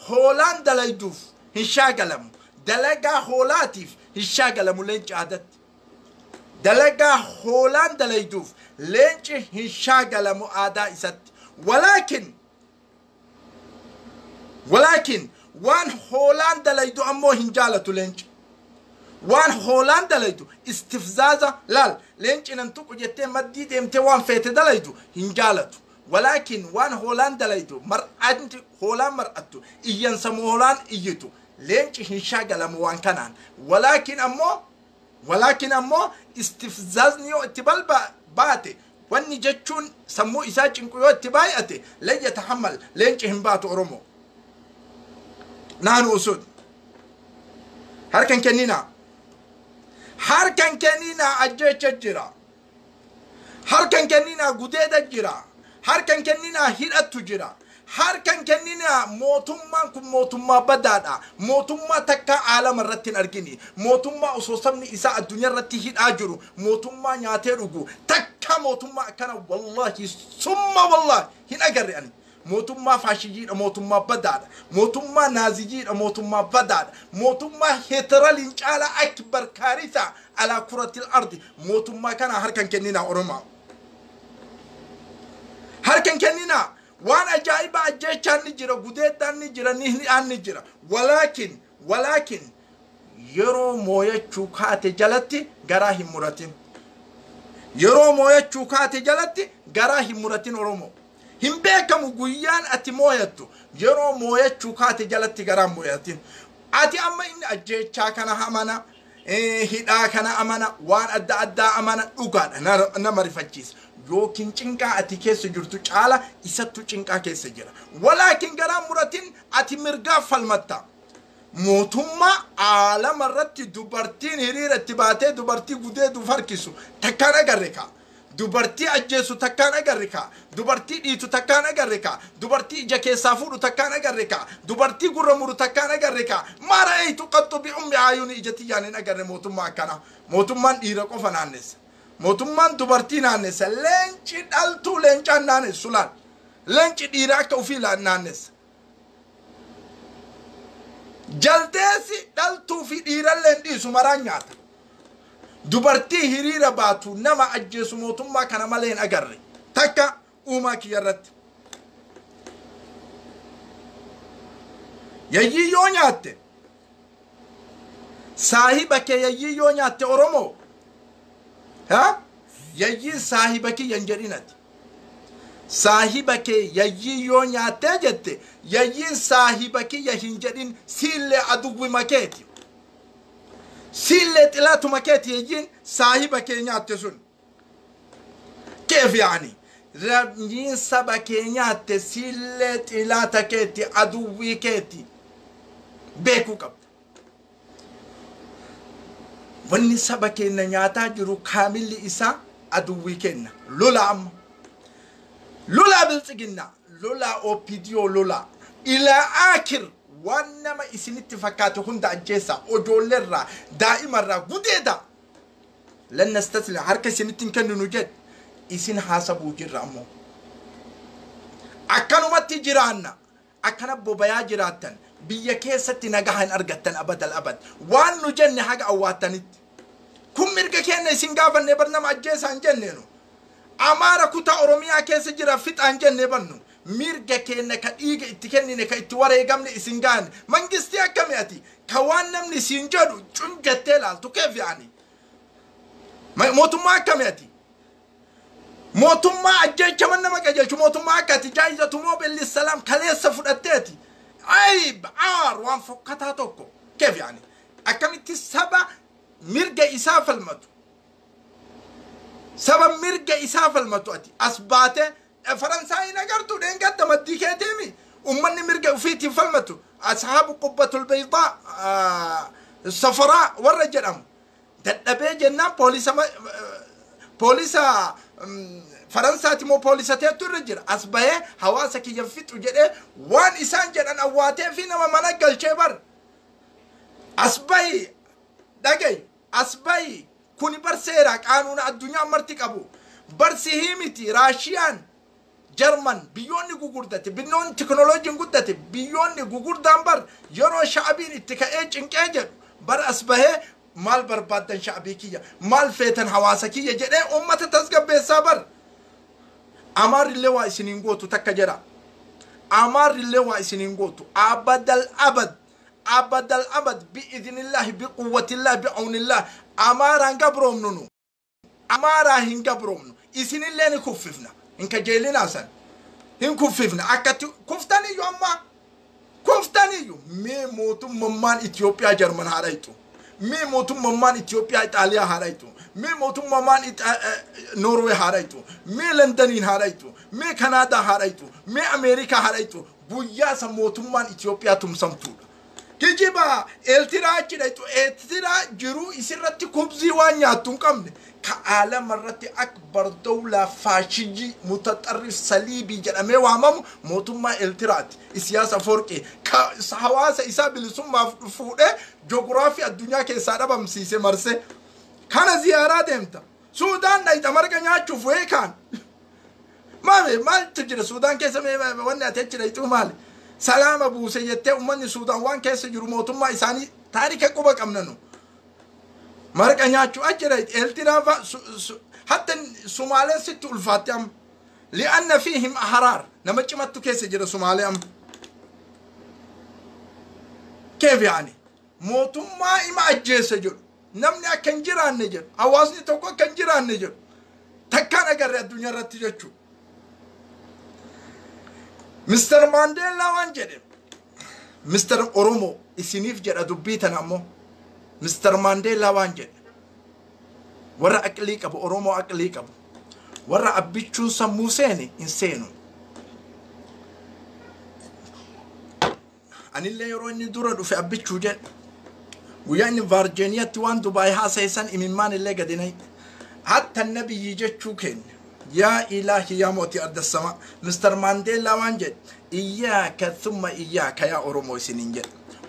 هولان دلايدوف هشاغلم دلقا هولاتيف هشاغلم لينجي عادتي دلقا هولان دلايدوف لينجي هشاغلم عادا إسات ولكن وان هولندا ليدو أمو هنجالة لينج وان هولندا ليدو استفزازة لا لينج إن أنتو جتة مديد إمتى وان فيت دليدو هنجالة ولكن وان هولندا ليدو مرأة هولان مرأة إيان سمو هولان إيتو لينج هنشاغل موان كنان ولكن أمو استفزازنيو اتبال باتي واني جتشون سمو إساج انكو اتبايئتي لن يتحمل لينج هنباتو أرومو نحن أسود هاركن كنينا أجيش الجرا هاركن كنينا قديد الجرا هاركن كنينا هيرت جرا هاركن كنينا موتما بدادا موتما تكا عالم الرتين أرجني موتما أصوصمني إساء الدنيا رتيه أجرو موتما ناتيرو تكا موتما كان والله ثم والله هنا أجري موتما فاشيين موتما بداد موتما نازيين موتما بداد موتما هترالين على أكبر كارثة على كرة الأرض موتما كان هركن كنينا أورما هركن كنينا وانا جايبا أجيشان نجرا قديتان نجرا نهني نجرا ولكن يرو موية چوكات جلتي غراهي مراتين يرو موية چوكات جلتي غراهي مراتين أورمو هم بيكم وقيان أتي مويتو يرو موية چوكات جلتي غرام مويتين أتي أما إن أجيشا كان همانا هدا كان أمانا وان أدى أمانا أقاد أنا مرفتشيس يوكين چنكا أتي كيس جرتو چالا إساتو چنكا كيس جرا ولكن غرام مراتين أتي مرغا فالمتا موتما عالم الرت دوبرتين هرير اتباتي دوبرتي قدي دوفركسو تكانا غريكا دوبرتي أجيسو تكانا غريكا دوبرتي ديتو تكانا غريكا دوبرتي جاكي سافورو تكانا غريكا دوبرتي غرمورو تكانا غريكا ما رأيتو قط بأم عيوني إجتي يعني نغري موتما كانا موتما إيرقو فنانس موتما دوبرتي نانس لنچ دالتو لنچان نانس سولان لنچ إيراك وفي نانس جلدسي دالتو في ديران لندي سمرانيات دوبرتي هريرة باتو نما أجيسو موتما كان مالين أغري تكا أوما كيرت يجي يونيات صاحبك يجي يونيات أورومو ها يجي صاحبك ينجرينات صاحبك يجي يونيات جت يجي صاحبك يهنجرين سيل عدو مكاتي سيل تلاتو مكاتي يجين صاحبك ينياتسون كيف يعني رجين سبك ينيات سيل تلاتا كاتي عدو كاتي بيكو كب وني سبك ينياتا جرو كامل إسا عدو كينا لولا بلتقنا لولا أوبيديو لولا إلى آخر وانما إسن اتفاقات هند أجيسا أجولر دائما را قديدا لن نستسلم حركة سنتين كانوا نجد إسن حاسبوا جرامو أكانوا ما تجرانا أكانا بوبايا جراتن بيكيسة نجاحن أرجتن أبد الأبد وان نجن حاجة أواتنت كم مرجع كأن إسن قافن نبرنا أجيسا نجننو أمارا كتا أوروميا كيس جرا فيت أنجن نبنو ميرجا كأن كإيجا إتكني نك إتواري جامني إسنجان منجستيا كمياتي كوان نمني سينجرو جنجتلا تو كيف يعني موتما كمياتي موتما أجي كمان نمك أجي موتما كاتي جايزة موبل للسلام كليس سفر التاتي عيب عار وان فقطها توكو كيف يعني أكمل تسبع ميرجا إساف المدو سبب مرجع إساف المتواتي أسباته فرنسا نقرتو لين قد مديكاتيمي أمني مرجع فيتي فلمتو أصحاب قبة البيضاء الصفراء والرجل أم دبي جنان بوليسا فرنسا تمو بوليسا تيتو الرجل أسبايه حواسك يفتو جده وان إسان جنان أواتي فينا ومنقل شبر أسبايه دقي أسبايه كوني برسيرا قانون الدنيا مرتك أبو برسيهيمتي راشيان جرمن بيوني غوغردتي بنون تكنولوجي غودتي بيوني غوغردان بر يرو شعبين اتكايج انكاج بر اسبه مال بربادن شعبيكيه مال فيتن حواسكيه جدي امه تسغب صبر امر اللي وايسنين غوتو تكجرا أمار اللي واسنين قوتو أبد الأبد أبد الأبد بإذن الله بقوة الله بعون الله أمارا قبرهم نونو أمارا هن قبرهم إسن اللي نكففنا إنك جيلنا سن هن كففنا أكتو كفتاني يو أما كفتاني يو مي موتو ممان إثيوبيا جرمن هارايتو مي موتو ممان إثيوبيا إيطاليا هارايتو مي موتو ممان نوروي هارايتو مي لندن هارايتو مي كندا هارايتو مي أمريكا هارايتو بويا سموتو ممان إثيوبيا تمسمتو كجيبا الترا كده الترا جرو يسرت كوبزي وانياتون كمن كعالم مرت أكبر دولة فاشيجي متطرف صليبي جرمي وامم موتوما الترات السياسة فوركي كحواسة إساب السوم فوده جغرافيا الدنيا كسارة بمسيسة مرسى كان زيارات إمتى السودان نايت أمريكا نياتشوف وين كان ما تجري السودان كيسا وانا تجري تو مالي سلام أبو سيدتي أمني السودان وان كيس جرموت ما إساني تاريخ كوبك أمننو مرك أنياتشو أجريت الترافا حتى الصوماليين ست الفاتيام لأن فيهم أحرار لما جمعتوا كيس جرى الصوماليين كيف يعني موتم ما إما أجيس جر نمني أكن جيران نجر أوازني توقع كن جيران نجر تكان أجر الدنيا رتجتشو مستر مانديلا وانجد مستر أورومو إسنيف جرى دبيتنا أمو مستر مانديلا وانجد ورا أكليك أبو أورومو أكليك أبو ورا أبيتشو سموسيني إنسانو أنا اللي يروني دورة في أبيتشو جد ويعني فارجينيا توان دبي هاسيسان إممان اللي قدني حتى النبي يجتشو كين يا إلهي يا موتي أرض السماء مستر مانديلا وانجد إياك ثم إياك يا أورومو سنينجد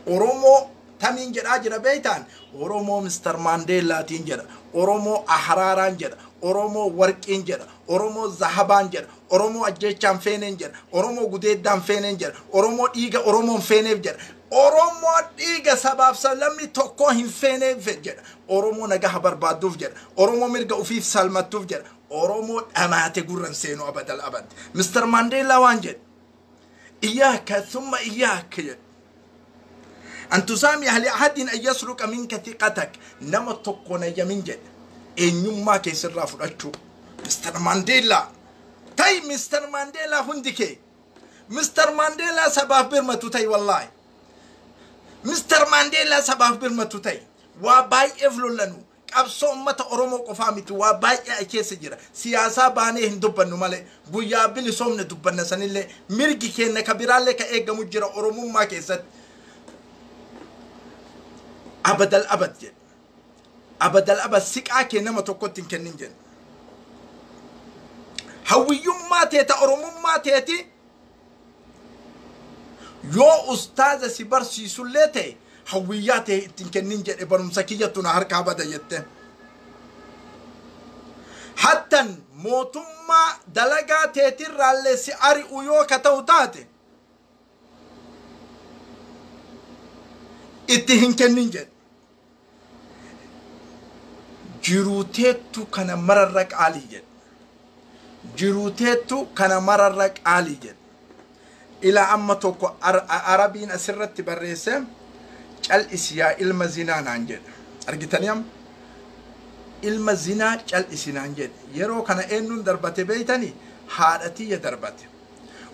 أورومو تمينجد أجر بيتان أورومو مستر مانديلا تنجد أورومو أحراران جد أورومو ورق إنجد أورومو زهبان جد أورومو أجيشان فينين جد أورومو قديدان فينين جد أورومو إيغا أورومو فينين جد أورومو إيغا سباب سلمي توقوهن فينين جد أورومو نجاح بربادوف جد أورومو مرقا أفيف سلمتوف جد أورومو أماتي قرن سينو أبد الأبد مستر مانديلا وانجد إياك ثم إياك أن تسامح لأحد أن يسرق منك ثقتك نما تقون يمين جد إن يوم كيسر رافضتشو مستر مانديلا تاي مستر مانديلا هندكي مستر مانديلا سبب برمتو تاي والله مستر مانديلا سبب برمتو تاي وباي إفلو لنو أبصو أمة أورومو قفامتو وباي أكيس جرا سياسة باني هندوبنو مالي بويا بلي سومن دوبنا سنيلي ميرجي كينا كبيرالي كأيغا مجرا أورومو ما كيست أبد الأبد جن أبد الأبد سكعة كنا ما تقطين كنين جن هوي يوم ما تيتا أروم ما تيتي يو أستاذ سبر سيسولتي هوياته تنكنين جن إبرم سكية تنهار كابدا يتة حتى موتم ما دلقا تيتي رالي سياري ويو كتوتاتي إتهن كنين جن جروتيتو كان مررك علي جد جروتيتو كان مررك علي جد إلى أما توكو عربين أسرت بريسة الإسياء المزنا نانجد أرجتنيام المزنا الإسنا نانجد يرو كان إنن دربت بيتني حارتي دربت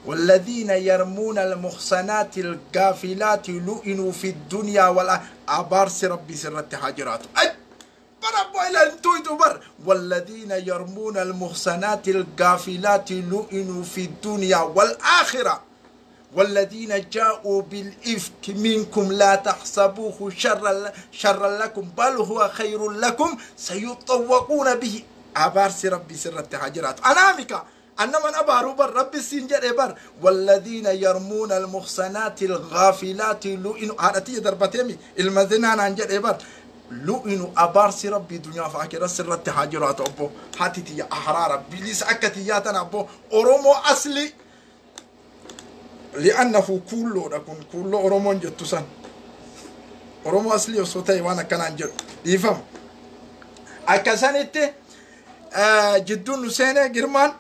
والذين يرمون المحصنات الغافلات لؤنوا في الدنيا ولا أبارس ربي سرت حاجرات والذين يرمون المحصنات الغافلات لؤنوا في الدنيا والآخرة والذين جاءوا بالإفك منكم لا تحسبوه شرا لكم بل هو خير لكم سيطوقون به أبارس ربي سرت حاجرات أنامك أنما أبارو بر ربي السنجر بر والذين يرمون المحصنات الغافلات لؤنوا هذا تي دربتيمي المذنان عنجر بر لؤنوا أبارس ربي دنيا فاكرة سرت حاجرات أبو هاتي يا أحرار بليس أكتياتنا أبو أورومو أصلي لأنه كله أورومو جتوسان أورومو أصلي وصوتي وانا كان أنجر يفهم أكسانيتي جدون نسينة جرمان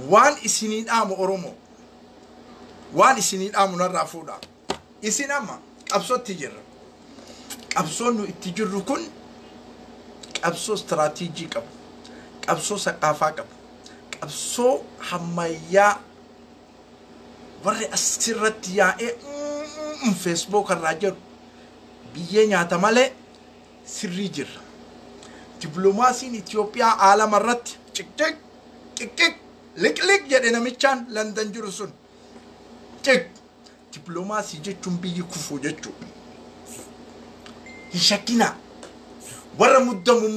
وان إسنين آم أورومو waan isiniin dhaamunarraa fuudha isin amma qabsootti jirra qabsoon nu itti jirru kun qabsoo istiraatiijii qabu qabsoo saqaafaa qabu qabsoo hammayyaa warri asirratti yaa'ee Facebook irraa jiru biyyee nyaata malee sirrii jirra diplomaasiin Itoophiyaa aalama irratti qiq liqliq jedhe namichaan London jiru sun qiq diplomaasii jechuun biyyi kufuu jechuudha hin shakkina warra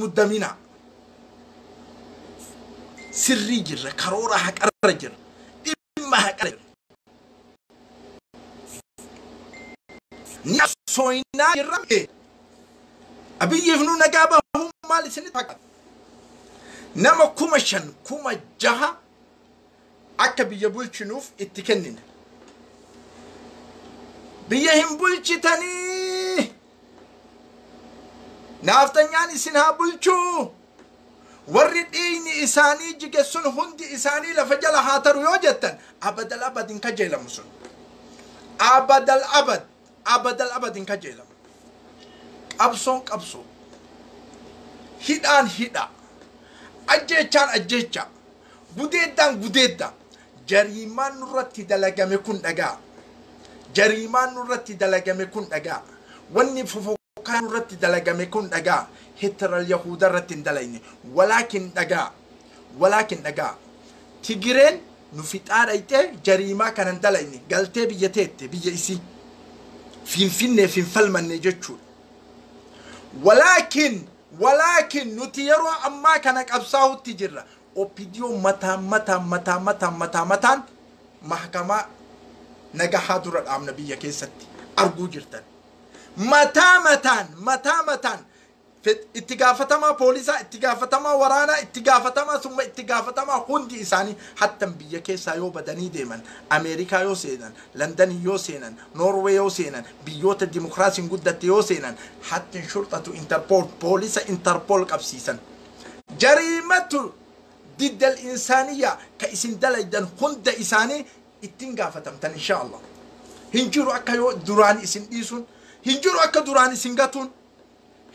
muddamina sirrii jirra karoora haqarra jirra dhimma haqarra jirra ni soinaa jirra abiyyiif nu nagaa bahuu maal isinit haqa nama 5,000 6,000 akka biyya bulchinuuf itti kennina biyya hin bulchitanii naaftanyaan isin haa bulchuu warri dhiigni isaanii jige sun hundi isaanii lafa jala haa taru yoo jettan abadal abadin kajeelamu sun abadal abadin kajeelamu qabsoon qabsoo hidhaan hidha ajjechaan ajjecha gudeeddaan gudeedda jariimaan nurratti dalagame kun dhagaa jariimaan nurratti dalagame kun dhagaa wanni fofokaan nurratti dalagame kun dhagaa hitral yahuda irratti hin dalayne walaakin dhagaa tigireen nu fixaadhayte jariimaa kanan dalayne galtee biyya teette biyya isii finfinnee finfalmanne jechuudha ولكن نتيرو أما كان قبصاو تجرا أوبيديو متى محكمة نجاح دور الأمن بيا كيستي أرجو جرتن متى في اتقافة ما بوليسا اتقافة ما ورانا اتقافة ما ثم اتقافة ما هندي إنساني حتى بيا كيسا يو بدني دائما أمريكا يو سينان لندن يو سينان نرويج يو سينان بيوت الديمقراطية قدرت يو سينان حتى شرطة انتربول بوليسا انتربول قبسيسا جريمة ضد الإنسانية كإسن دلائدن هند إنساني اتقافة تمتن إن شاء الله هنجرو أكا يو دوران إسن إيسون هنجرو أكا دوران إسن قاتون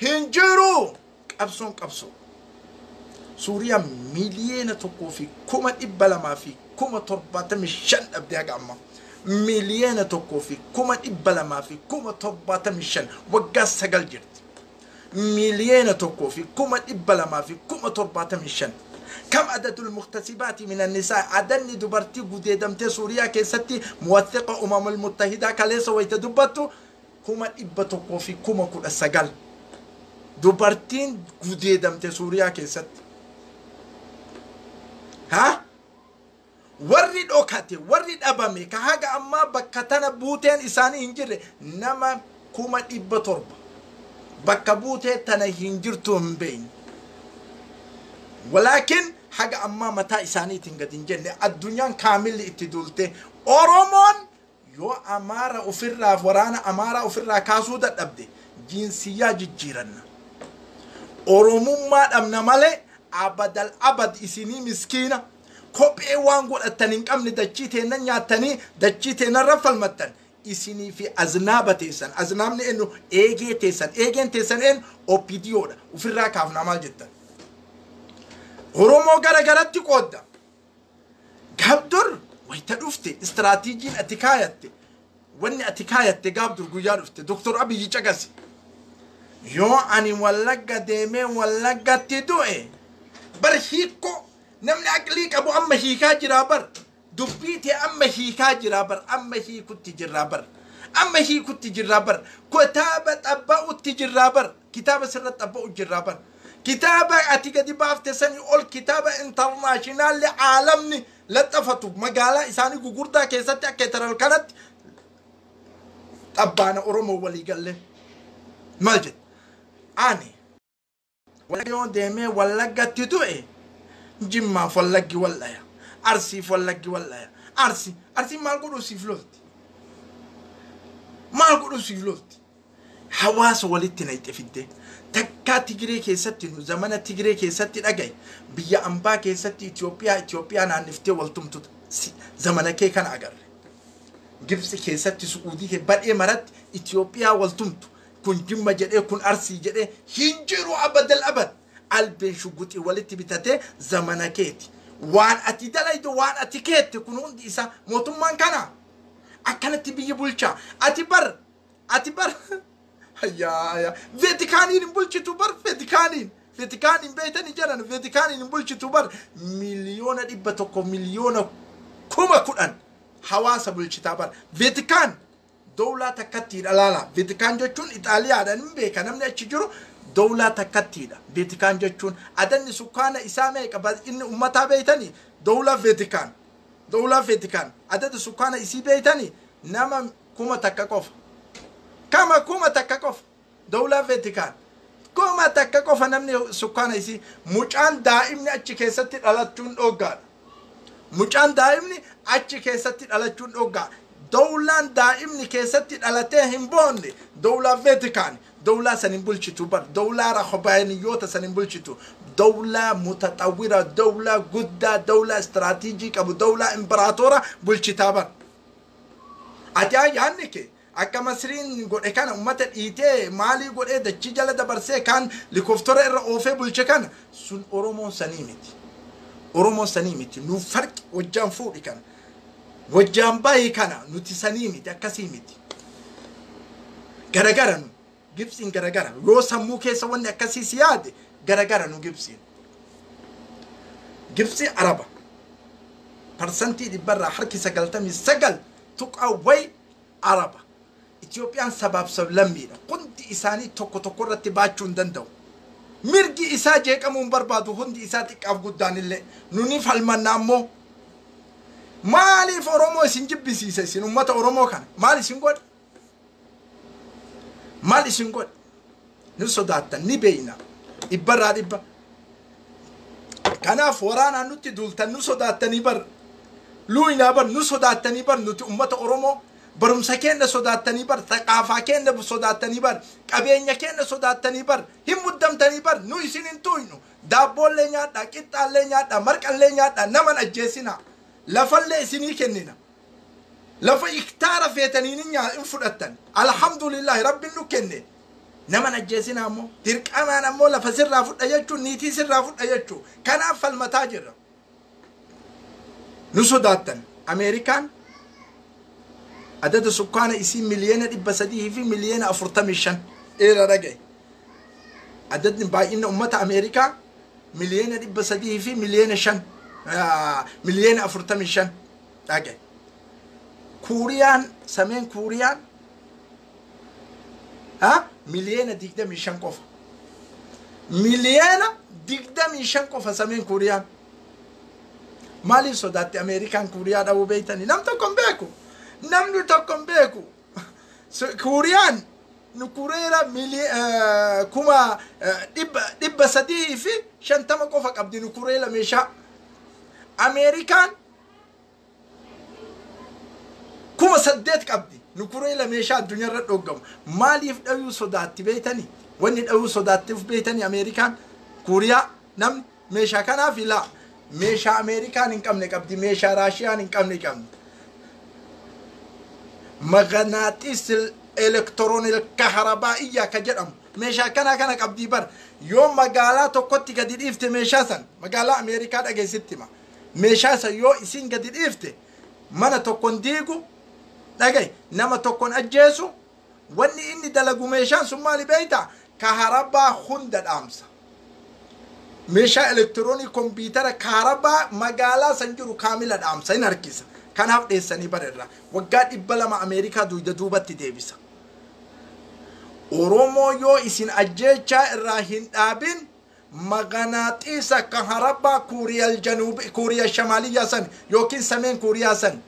هنجرو قبصون سوريا مليون تقو في كما إبلا ما في كما تربات مشان أبدأ أما مليون تقو في كما إبلا ما في كما تربات مشان وقاس سجل جرت مليون تقو في كما إبلا ما في كما تربات مشان كم عدد المغتصبات من النساء عدن دبرتي قديدمت سوريا كيستي موثقة المتحدة كاليس ويتدبتو كما إبتقو في كما كل السجل دوبارتين قديدمت سوريا كيست ها ورد اوكاتي ورد ابامي كهاجا اما بكتنا بوتين اساني هنجر نما كوما ابا تربا بكبوتي تنا هنجرتهم بين ولكن حاجة اما متى اساني تنجدين جن الدنيا كامل اتدولته اورومون يو امارا افرا ورانا امارا افرا كاسودا ابدي جنسية جيران Oromummaa dhabna malee abadal abad isinii miskiina kophee waan godhatanii qabni dachii teenan nyaatanii dachii teenan rafalmattan isinii fi aznaaba teessan aznaabni enu eegeen teessan en opidiyoodha ufirraa kaafnaa maal jettan Oromoo garagaratti qoodda gaabdur wayita dhufte istiraatiijiin ati kaayatte wanni ati kaayatte gaabdur guyyaa dhufte Dr. Abiyyi Caqasi yoo ani wallagga deemee wallaggatti du'e bar hiikko namni aqlii qabu amma hiikaa jira bar dubbiite amma hiikaa jira bar amma hiikutti jirra bar kitaaba xabba'utti jirra bar kitaaba sirra xabba'u jirra bar kitaaba ati gadi baafte sani ol kitaaba international aalamni laxafatu magaalaa isaanii gugurdaa keessatti akka taral kanatti xabbaana Oromoo walii galle maal jedhe ani walayoon deemee wallaggatti du'e jimmaaf wallaggi wallaya arsiif wallaggi wallaya arsi maal godhu siif lolti hawaasa walitti nayxe fidde takkaa Tigiree keessatti nu zamana Tigiree keessatti dhagaye biyya ambaa keessatti Itoophiyaa naanniftee waltumtuta zamana kee kana agarre Gibsi keessatti Suudii ke badhee maratti Itoophiyaa waltumtu kun Jimma jedhee kun Arsii jedhee hin jiru abadal abad. Albeen shuguxii walitti bitatee zamana keeti. Waan ati dalaydu waan ati keetti kun hundi isa mootummaan kana. Akkanatti biyya bulchaa. Ati bar hayya Veetikaaniin bulchitu bar Veetikaaniin beeytanii jiran Veetikaaniin bulchitu bar miliyoona 100 miliyoona 10,000 hawaasa bulchitaa bar Veetikaan dawlaa takkattiidha laala. Veetikaan jechuun Itaaliyaadhaan hin beeka namni achi jiru dawlaa takkattiidha. Veetikaan jechuun adanni sukkaana isaa meeqa inni ummataa beeytanii dawlaa Veetikaan adada sukkaana isii beeytanii nama 1,000 takka qofa. Kama 1,000 takka qofa dawlaa Veetikaan 1,000 takka qofa namni sukkaana isii mucaan daa'imni achi keessatti dhalachuun dhoggaadha. Mucaan daa'imni achi keessatti dhalachuun dhoggaa. Dawlaan daa'imni keessatti dhalatee hin boonne dawlaa Veetikaan dawlaa sanin bulchitu bar dawlaa rahobaaniyoota sanin bulchitu dawlaa mutaxawwira dawlaa guddaa dawlaa istiraatiijii qabu dawlaa imperaatora bulchitaa bar. Ati yaanni kee akka Masriin godhe kana ummata dhiitee maalii godhee dachii jala dabarsee kan likoftora irra oofee bulche kana sun Oromoon sanii miti. Oromoon sanii miti nu farqi wajjaan fuudhi kana. Wajjaan baay'ee kana nuti sanii miti akkasii miti. Garagara nu Gibsiin garagara yoo sammuu keessa wanni akkasii si yaade garagara nu Gibsiin. Gibsi Araba parsantii dhibbarraa harki 99 tuqawway Araba. Itoophiyaan sabaaf sablammiidha. Hundi isaanii tokko irratti baachuu hin danda'u. Mirgi isaa jeeqamuun barbaadu hundi isaa xiqqaaf guddaan illee nuni falmanna ammoo maaliif Oromoo isin jibbisiise isin ummata Oromoo kana maal isin godhe? Maal isin godhe? Nu sodaattan ni beeyna dhibbarraa dhibba. Kanaaf waraanaan nutti duultan nu sodaattanii bar luuyinaa bar nu sodaattanii bar nuti ummata Oromoo barumsa keenya sodaattanii bar thaqaafaa keenya sodaattanii bar qabeenya keenya sodaattanii bar hin muddamtanii bar nu isin hin tuynu daabboollee nyaadhaa qixxaallee nyaadhaa marqallee nyaadhaa naman ajjeesina lafallee isinii kennina lafa iktaara feetanii hin fudhattan alhamdulillahi rabbiin nu kenne naman ajjeesina ammoo dirqamaan ammoo lafa sirraa fudha jechuun niitii sirraa fudha jechuun kanaaf falmataa jirra nu sodaattan Ameerikaan adada sukkaana isii miliyoona 300 fi miliyoona 45 dheeraa dhagaye. Adadni baay'ina ummata Ameerikaa miliyoona 300 fi miliyoona 5 miliyoona 45 dhagaye. Kuuriyaan sameen Kuuriyaan miliyoona 25 qofa. Miliyoona 25 qofa sameen Kuuriyaan. Maaliif sodaatte Ameerikaan Kuuriyaa dhabuu beeytanii nam tokko hin beeku. Namni tokko hin beeku. Kuuriyaan nu kureera kuma 350 qofa qabdi nu kureela meeshaa. Ameerikaan kuma 8 qabdi nu kureela meeshaa addunyaarra dhoggamu. Maaliif dhayuu sodaatti beeytanii? Wanni dhayuu sodaattiif beeytanii Ameerikaan Kuuriyaa namni meeshaa kanaaf ilaa meeshaa Ameerikaan hin qabne qabdi meeshaa Raashiyaan hin qabne qabdi. مغناطيس الالكترون الكهربائيه كجدم ميشا كان قبدي بر يوم مقالات كوتي قد يفت ميشاسن مقالا امريكا دغه ستما ميشاسا يو اسين قد يفت مانا توكون ديغو دغاي نما توكون اجيسو وني اني دلغو ميشان سومالي بيتا كهرباء خند الامس ميشا الكتروني كمبيوتر كهرباء مقالا سنجرو كامل الامس ينركيس كان هاف ديساني بررا وقاد إبلا أمريكا دوبة ديبسا أورومو يو إسين أجيشا الراهن آبين مغناطيسا كهربا كوريا الجنوب كوريا الشمالية سن يوكين سمين كوريا سن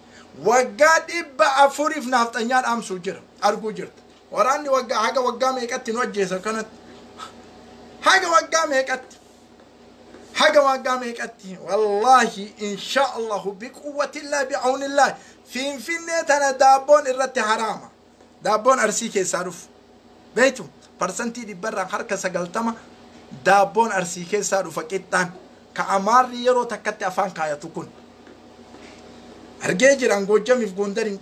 وقاد إبا أفوري في نافتنيان أمسو جرم أرقو جرت وراني حاجة وقام هيكت نوجيسا كانت حاجة وقام هيكت حاجة وقام هيكت والله إن شاء الله بقوة الله بعون الله في نيتنا دابون الرت حرامة دابون أرسيكي صاروف بيتو برسنتي دي برا حركة سقلتما دابون أرسيكي صاروف كيتان كأمار يرو تكتي أفان كايا تكون argee jiran Goojjamiif Gondariin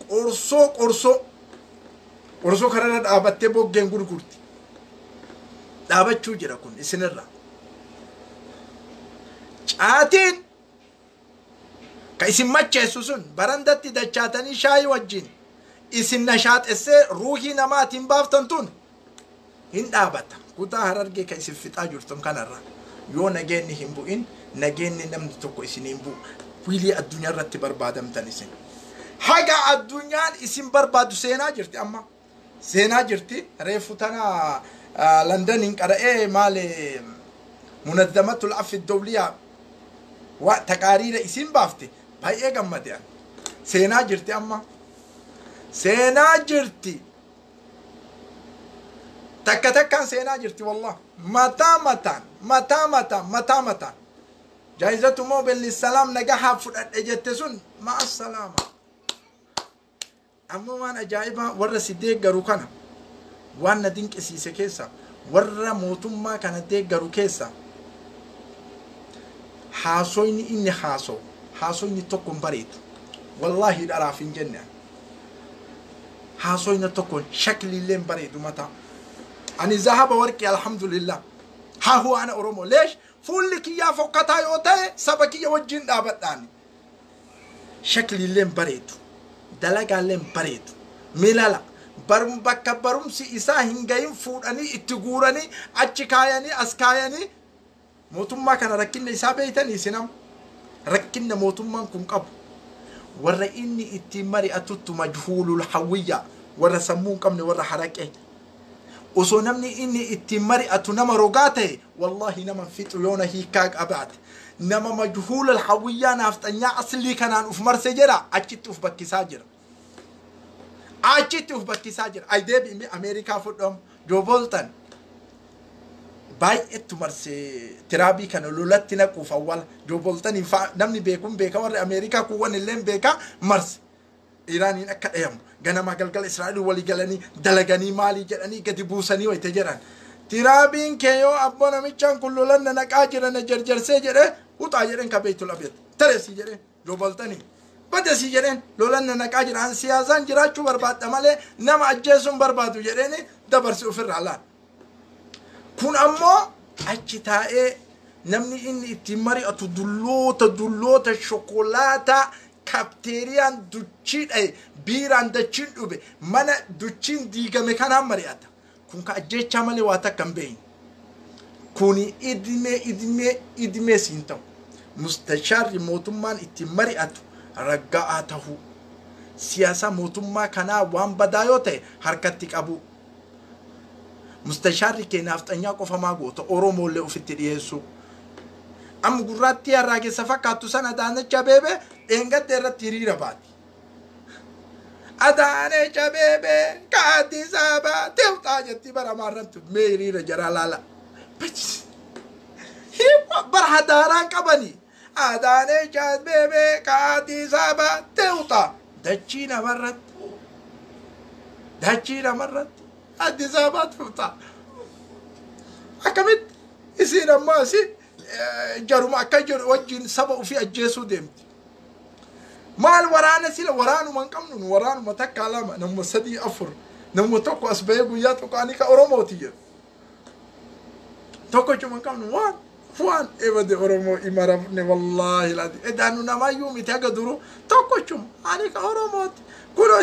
qorsoo kararra dhaabattee boggeen gurgurti. Dhaabachuu jira kun isinirra. Caatiin ka isin macheessu sun barandatti dachaatanii shaayii wajjin isin nashaaxessee ruuhii namaatiin baaftan tun hin dhaabata. Kutaa Harargee ka isin fixaa jirtan kanarra yoo nageenni hin bu'in nageenni namni tokko isin hin bu'u. Wiilii addunyaa irratti barbaadamtan isin. Haga addunyaan isin barbaadu seenaa jirti amma. Seenaa jirti. Reefu tana Londoniin qara'ee maali munazzamatul affi dawliyaa taqaariira isin baafte baay'ee gammadeen. Seenaa jirti amma. Seenaa jirti. Takkaan seenaa jirti wallah. Mataa. جائزة موبل للسلام نجاح فرد اجتسون مع السلامة. أما وانا جايبها ورا سيديك جاروكنا وانا دينك اسيسة كيسا ورا موتم ما كانت ديك جارو كيسا حاسويني إني حاسويني تكون بريد والله الأرافين جنة حاسويني تكون شكل اللين بريد ومتى أنا ذهب وركي الحمد لله ها هو أنا أرومو ليش فولك يا فوقتها يوتي سبك يوجين دابتاني شكل اللين بريد دلقا اللين بريد ملالا برم بكا برم سي إسا هنگاين فوراني اتقوراني أجكاياني أسكاياني موتم ما كان ركين إسا بيتاني سنام ركين موتم ما كن قب ورا إني اتماري أتوت مجهول الحوية ورا سمون كمني ورا حركة وصنمني إني اتماري أتنما رقاته والله نما فتيونه هيكاك أبعد نما مجهول الحوية نافتنيا أصلي كان أوف مرسجرة أجت أوف بكي ساجر أجت أوف بكي ساجر أيدي بإمي أمريكا فدهم جو بولتن باي اتو مرسي ترابي كانوا لولتنا كوف أول جو بولتن نمني بيكا ور أمريكا كوان اللين بيكا مرسي إيراني أكاد أيام جانا ما قال إسرائيل ولي قالني دلقني مالي جاني كتبوسني ويتجران ترابين كيو أبونا ميشان كله لنا نكاجرنا جرجر سجره وتاجرن كبيت الأبيض ترى سجره جوبلتني بدأ سجرن لولنا نكاجر عن سياسان جراتشو برباد أمله نما أجلسون بربادو جرني دبر سوفر على كون أما أجتاء نمني إني تمري تدلو الشوكولاتة كابتيريان دوتشين أي بيران دوتشين أوبي مانا دوتشين ديجا مكان مرياتا كون كأجي شامل واتا كمبين كوني إدمي سينتو مستشار موتمان اتمري أتو رقاته سياسة موتما كنا وان بدايوته حركتك أبو مستشار كي نافتنيا كوفا قوتو أورومو اللي أفتري يسو أم قراتي الراجي سفاكاتو سنة دانا شبابي إنغا ديرا تيري رباتي أداني شبابي كاتي سابا تيوتا جتي برا مارنتو ميري رجرا لالا بس هي برها داران كباني أداني شبابي كاتي سابا تيوتا دجينا مرت أدي سابا تيوتا أكمل يصير ماسي جرو ما كجر وجين سبب في الجسو دمت مال ورانا سيلا ورانو من كم ورانو متكلم نمو سدي أفر نمو توكو أسبيعو يا توكو أنيكا أوروموتي توكو جو من كم فوان إبدي أورومو إمارفني والله العظيم إدانو نما يومي تاجا درو توكو جو أنيكا أوروموتي كلو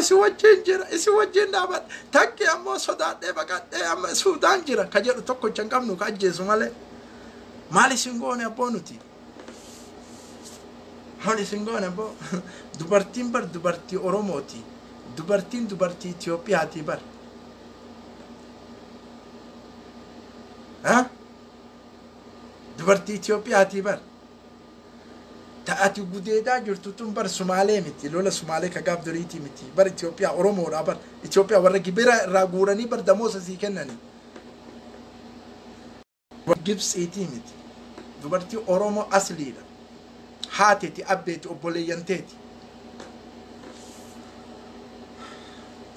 إسوجين دابت تاكي أمو سودان دبكات أم سودان جرا كجر توكو جنكم نو كجسو ماله مالي سنغوني أبونوتي مالي سنغوني أبو دوبارتين بر دوبارتي أوروموتي دوبارتي إثيوبيا هاتي بر ها دوبارتي إثيوبيا هاتي بر تأتي قديدا جرتوتون بر سومالي متي لولا سومالي كقاب دريتي متي بر إثيوبيا أورومو بر إثيوبيا ورقي برا راغوراني بر دموس سيكنني جبس إيتيمتي دوبارتي أورومو أصلي هاتي أبيتي أبوليانتيتي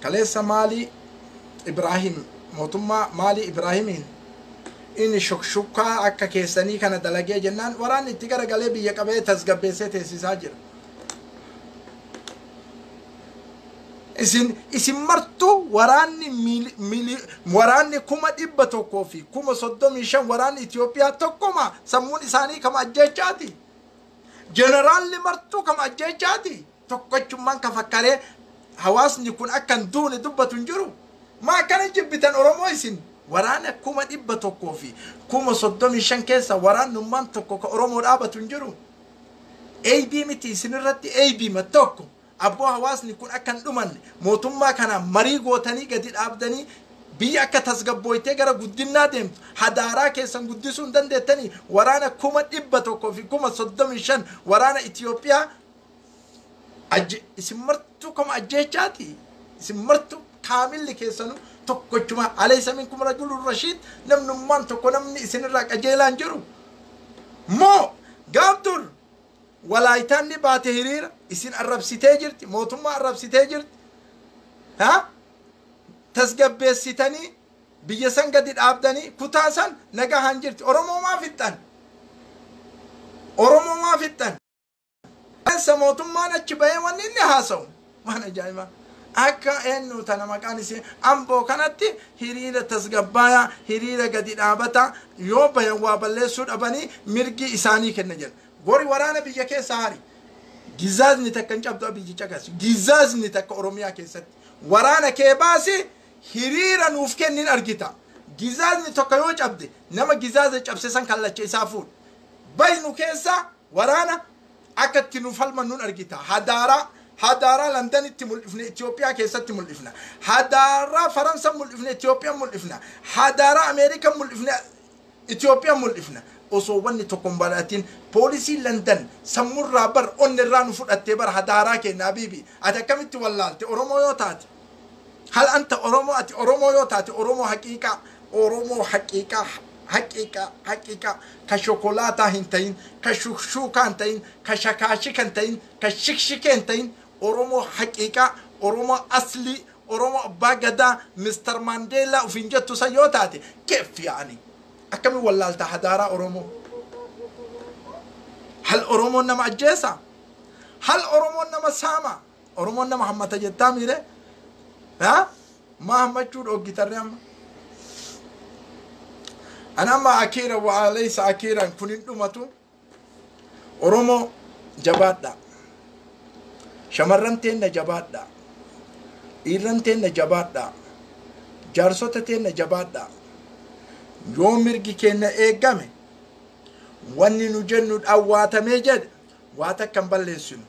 كليسا مالي إبراهيم موتما مالي إبراهيمين إني شكشكا أكا كيساني كان دلقيا جنان وراني تيجا قلبي يكبه تزقبيسي تيسي ساجر isin martu waraanni kuma dhibba tokkoo fi kuma 35 waraanni Itoophiyaa tokkoma sammuun isaanii kama ajjechaati generaalli martu kama ajjechaati tokkochummaan ka fakkaree hawaasni kun akkan duune dubbatu jiru maa kana jibbitan Oromoo isin waraana kuma dhibba tokkoo fi kuma 35 keessa waraannummaan tokko ka Oromoo dhaabatu jiru AB miti isinirratti AB matokko abbo hawaasni kun akkan dhumanne mootummaa kana marii gootanii gadi dhaabdanii biyya akka tasgabboytee gara guddinaa deemtu hadaaraa keessan guddisuu hin dandeettanii waraana kuma dhibba tokkoo fi kuma 35 waraana Itoophiyaa isin martu kama ajjechaati isin martu kaamilli keessanu tokkochuma alaysa minkum rajulun rashid namnummaan tokko namni isinirraa qajeelaan jiru moo gaabdur walaayitaanni baate hiriira isin arrabsitee jirti mootummaa arrabsitee jirti ha tasgabbeessitanii biyya san gadi dhaabdanii kutaasan nagahaan jirti Oromoo maa fixxan sa mootummaan achi bahee wanni inni haasa'u waan ajaa'iba akka eenyu tana maqaan isii amboo kanatti hiriira tasgabbaaya hiriira gadi dhaabata yoo bayan waa balleessuu dhabanii mirgi isaanii kenna jedha gori waraana biyya keessa hari gizaazni takka hin cabdu biyyicha gas gizaazni takka Oromiyaa keessatti waraana kee baasi hiriira nuuf kennin argita gizaazni tokko yoo cabde nama gizaaza cabse san kallacha isaa fuudh baynu keessa waraana akkatti nuuf halmannuun argita hadaara London itti mul'ifne Itoophiyaa keessatti mul'ifna hadaara Faransa mul'ifne Itoophiyaa mul'ifna hadaara Ameerika mul'ifne Itoophiyaa mul'ifna osoo wanni tokkon baratiin poolisii London sammurraa bar onnirraa nu fudhattee bar hadaaraa kenna bibi ati akkamitti wallaalte Oromoo yoo taate hal anta Oromoo ati Oromoo yoo taate Oromoo haqiiqa ka shokolaataa hin ta'in ka shukshuukaa hin ta'in ka shakaashika hin ta'in ka shikshikee hin ta'in Oromoo haqiiqa Oromoo asli Oromoo abbaa gadaa Mr. Mandela ufin jettu san yoo taate keef yaani akkami wallaalta hadaara Oromoo hal Oromoo nama ajjeesa hal Oromoo nama saama Oromoo nama hammata jettaa miire ha ma hammachuu dhoggitarre amma أنا ما أكيرا وليس أكيرا كنين دوماتو أورومو جبادا شمرنتين جبادا إيرنتين جبادا جارسوتين جبادا يوم مرجي كنا إيجامي واني نجند أواتا ميجد واتا كم بلسون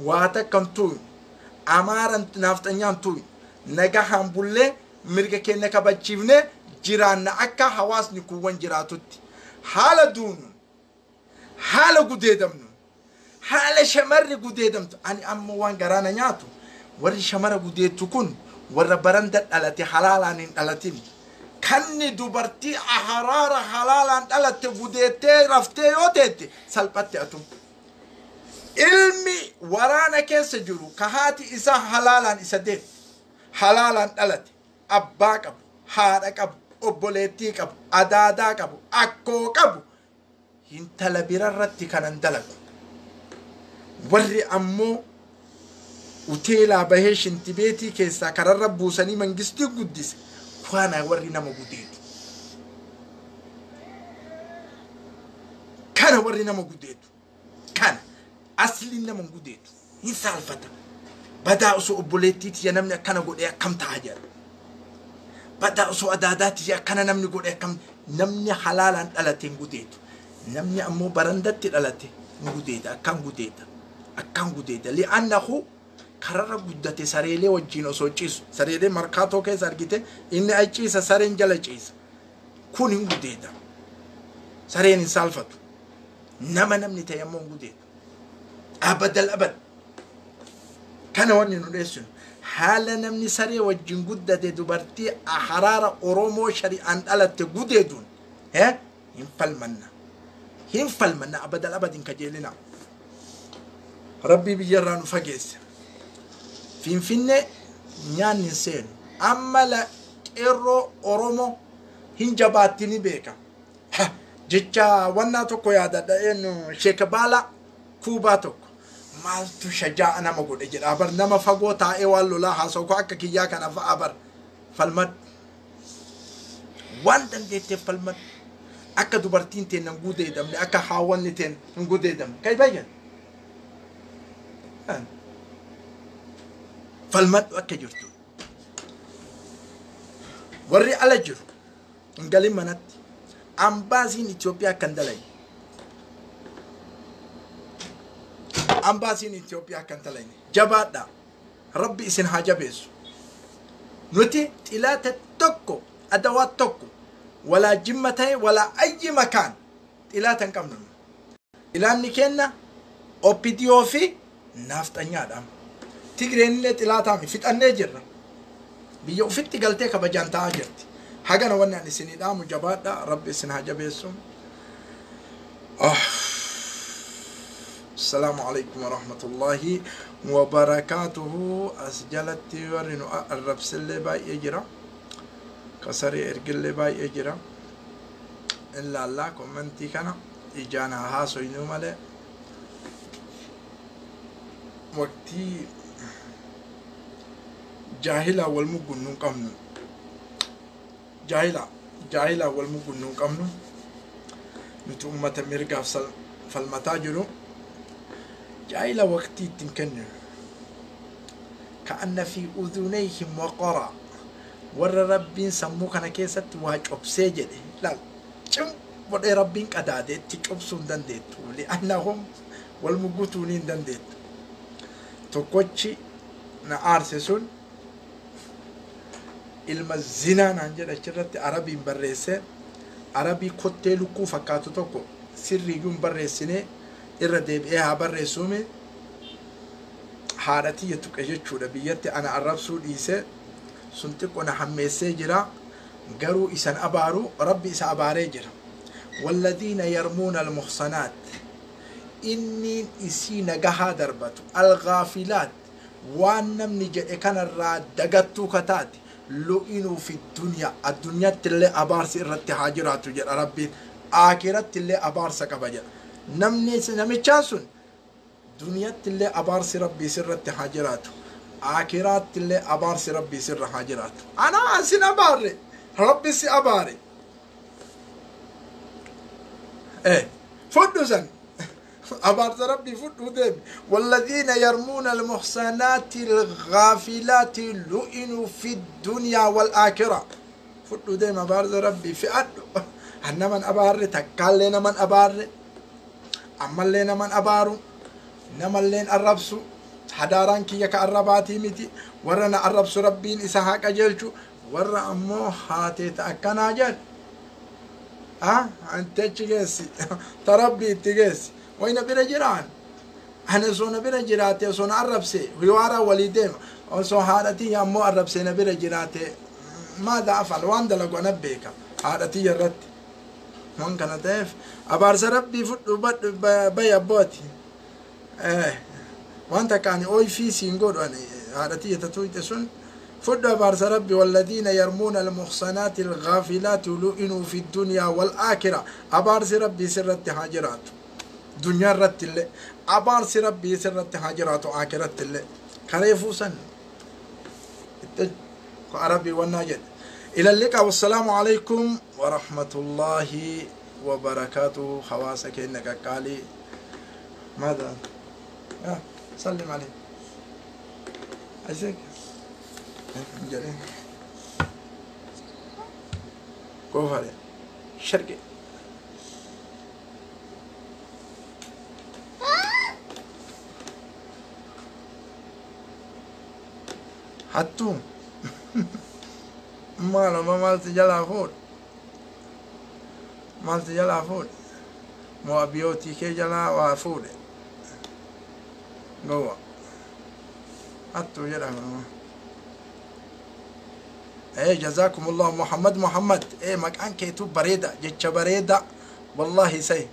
واتا كم توي أمارن نافتنيان توي نجاهم بولي مرجي كنا كبتشيفني جيران أكا حواس نكون جراتوتي حالة دون حالة قديدم حالة شمر قديدم أنا أم وان جرانا نياتو ور شمر قديد تكون ور برندت التي حلالان التين كني دوبرتي أحرار حلالان التي قديدتي رفتي يوتيتي سلبتي أتوم علمي ورانا كيس جرو كهاتي إسا حلالان إسا ديت حلالان التي أباك أبو حارك أبو obboleettii qabu adaadaa qabu akkoo qabu hintala birarratti kanan dalagu warri ammoo uteelaa bahee shintibeetii keessaa kararra buusanii mangistii guddise faana warri nama gudeetu kana warri nama gudeetu kana asli nama gudeetu hin saalfata badaa osoo obboleettiiti ya namni akkana godhee akkam ta'a jedha بدا أسو أداداتي يا كنا نمني قول إكم نمني حلالا ألتين قديت نمني أمو برندت ألتين قديت أكان قديت لأنه كرر قدت سريلي وجينو سوتشيس سريلي مركاتو كي سرقته إن أيشيس سرين جلچيس كونين قديت سرين سالفت نمني تيمون قديت أبد الأبد كان وني نريسون حالا نمني سري وجين قدة دبرتي أحرار أورومو شريعان ألت قددون ها ينفل منا أبدا الأبد كجيلنا ربي بيجران فجيس فين نيان نسين أما لا إيرو أورومو هنجباتني بيكا جيتشا وانا توكو يادا إنو شيكبالا كوبا توكو maaltu shajaa nama godhe jedha abar nama fagoo taa'ee waan lolaa haasa'u ko akka kiyyaa kana fa'a bar falmad waan dandeetteef falmad akka dubartiin teen hin gudeedamne akka haawwanni teen hin gudeedamne kay bayyan falmad akka jirtu warri ala jiru hin galin manatti ambaasiin Itoophiyaa kan dalay ambaasiin Itoophiyaa kan dalay jabaadha rabbi isin haa jabeessu nuti xilaata tokko adawaat tokko ولا جمتي ولا أي مكان إلا تنكمل إلا نكنا أوبيديو في نافت أنيادام تجرين لي إلا تامي فت النجر بيو فت قلتك بجان تاجرت حاجة نوانا نسني دام جبات ربي سنها جبيسهم السلام عليكم ورحمة الله وبركاته أسجلت ورنو الرب سلي باي يجرا كسري إرجل باي إجرا إلا الله كومنتي كنا إجانا هاسو ينومله وقتي جاهلا والمجنون كمنو جاهلا والمجنون كمنو نتو أمة مرقا فالمتاجرو جاهلا وقتي تنكنو كأن في أذنيهم وقرا ور ربين سموك أنا كيست واجب سجده لا شم ور ربين كدادة تجوبسون دندت لأنهم والمجوتونين دندت تقولشي نعرسون المزنا نانجر أشرت عربي بريسة عربي كتلو كوفا كاتو تكو سري يوم بريسنة الرديب إيه بريسومي حارتي يتوكجت شو ربيتي أنا عرب سوديسة سنتك أنا حميسة جرا قروا إسان أبارو ربي إسا أباري جرا والذين يرمون المحصنات إني إسي نجاها دربتو الغافلات وانم نجد كان الراد دقتو كتاتي لؤنوا في الدنيا تلي أبارس إرت حاجرات جرا ربي آخرت تلي أبارس كبجر نمي چاسون دنيا تلي أبارس ربي سرت حاجراتو آخرات تلي أبارس ربي سر حاجراتو أنا أسين أباري ربي سي أباري إيه فدو سن أبارس ربي فدو ديب والذين يرمون المحصنات الغافلات لؤنوا في الدنيا والآخرة فدو ديب أبارس ربي في أدو هن من أباري تكال لنا من أباري أمال لنا من أبارو نمال لنا الربسو حداران كي يك الرباتي متي ورنا الربسو ربين إسحاق أجلشو ورا أمو هاتي تأكنا جل أنت تجلسي تربي تجلسي وين برجران أنا سونا برجراتي سونا الربسي ويوارا وليدهم أو سو هارتي يا مو الربسي نبرجراتي ماذا أفعل واندا لقوا نبيك هارتي يرد من كان تاف أبارس ربي فت بيا بوتي وانت كان أوي في سينجود هارتي تتوي تسون فد أبارس ربي والذين يرمون المحصنات الغافلات لؤنوا في الدنيا والآخرة أبارس ربي سرت هاجرات دنيا رت اللي أبارس ربي سرت هاجرات آخرت اللي كريفو سن عربي والناجد إلى اللقاء والسلام عليكم ورحمة الله وبركاته حواسك إنك قالي ماذا سلم عليه عايزك جرين كوفر شرقي حتو ما مالت جلا فود مالت جلا فود مو بيوتي كي جلا وفود جوا حتو جلا ايه جزاكم الله محمد ايه مكان كيتو بريدة جتش بريدة والله سي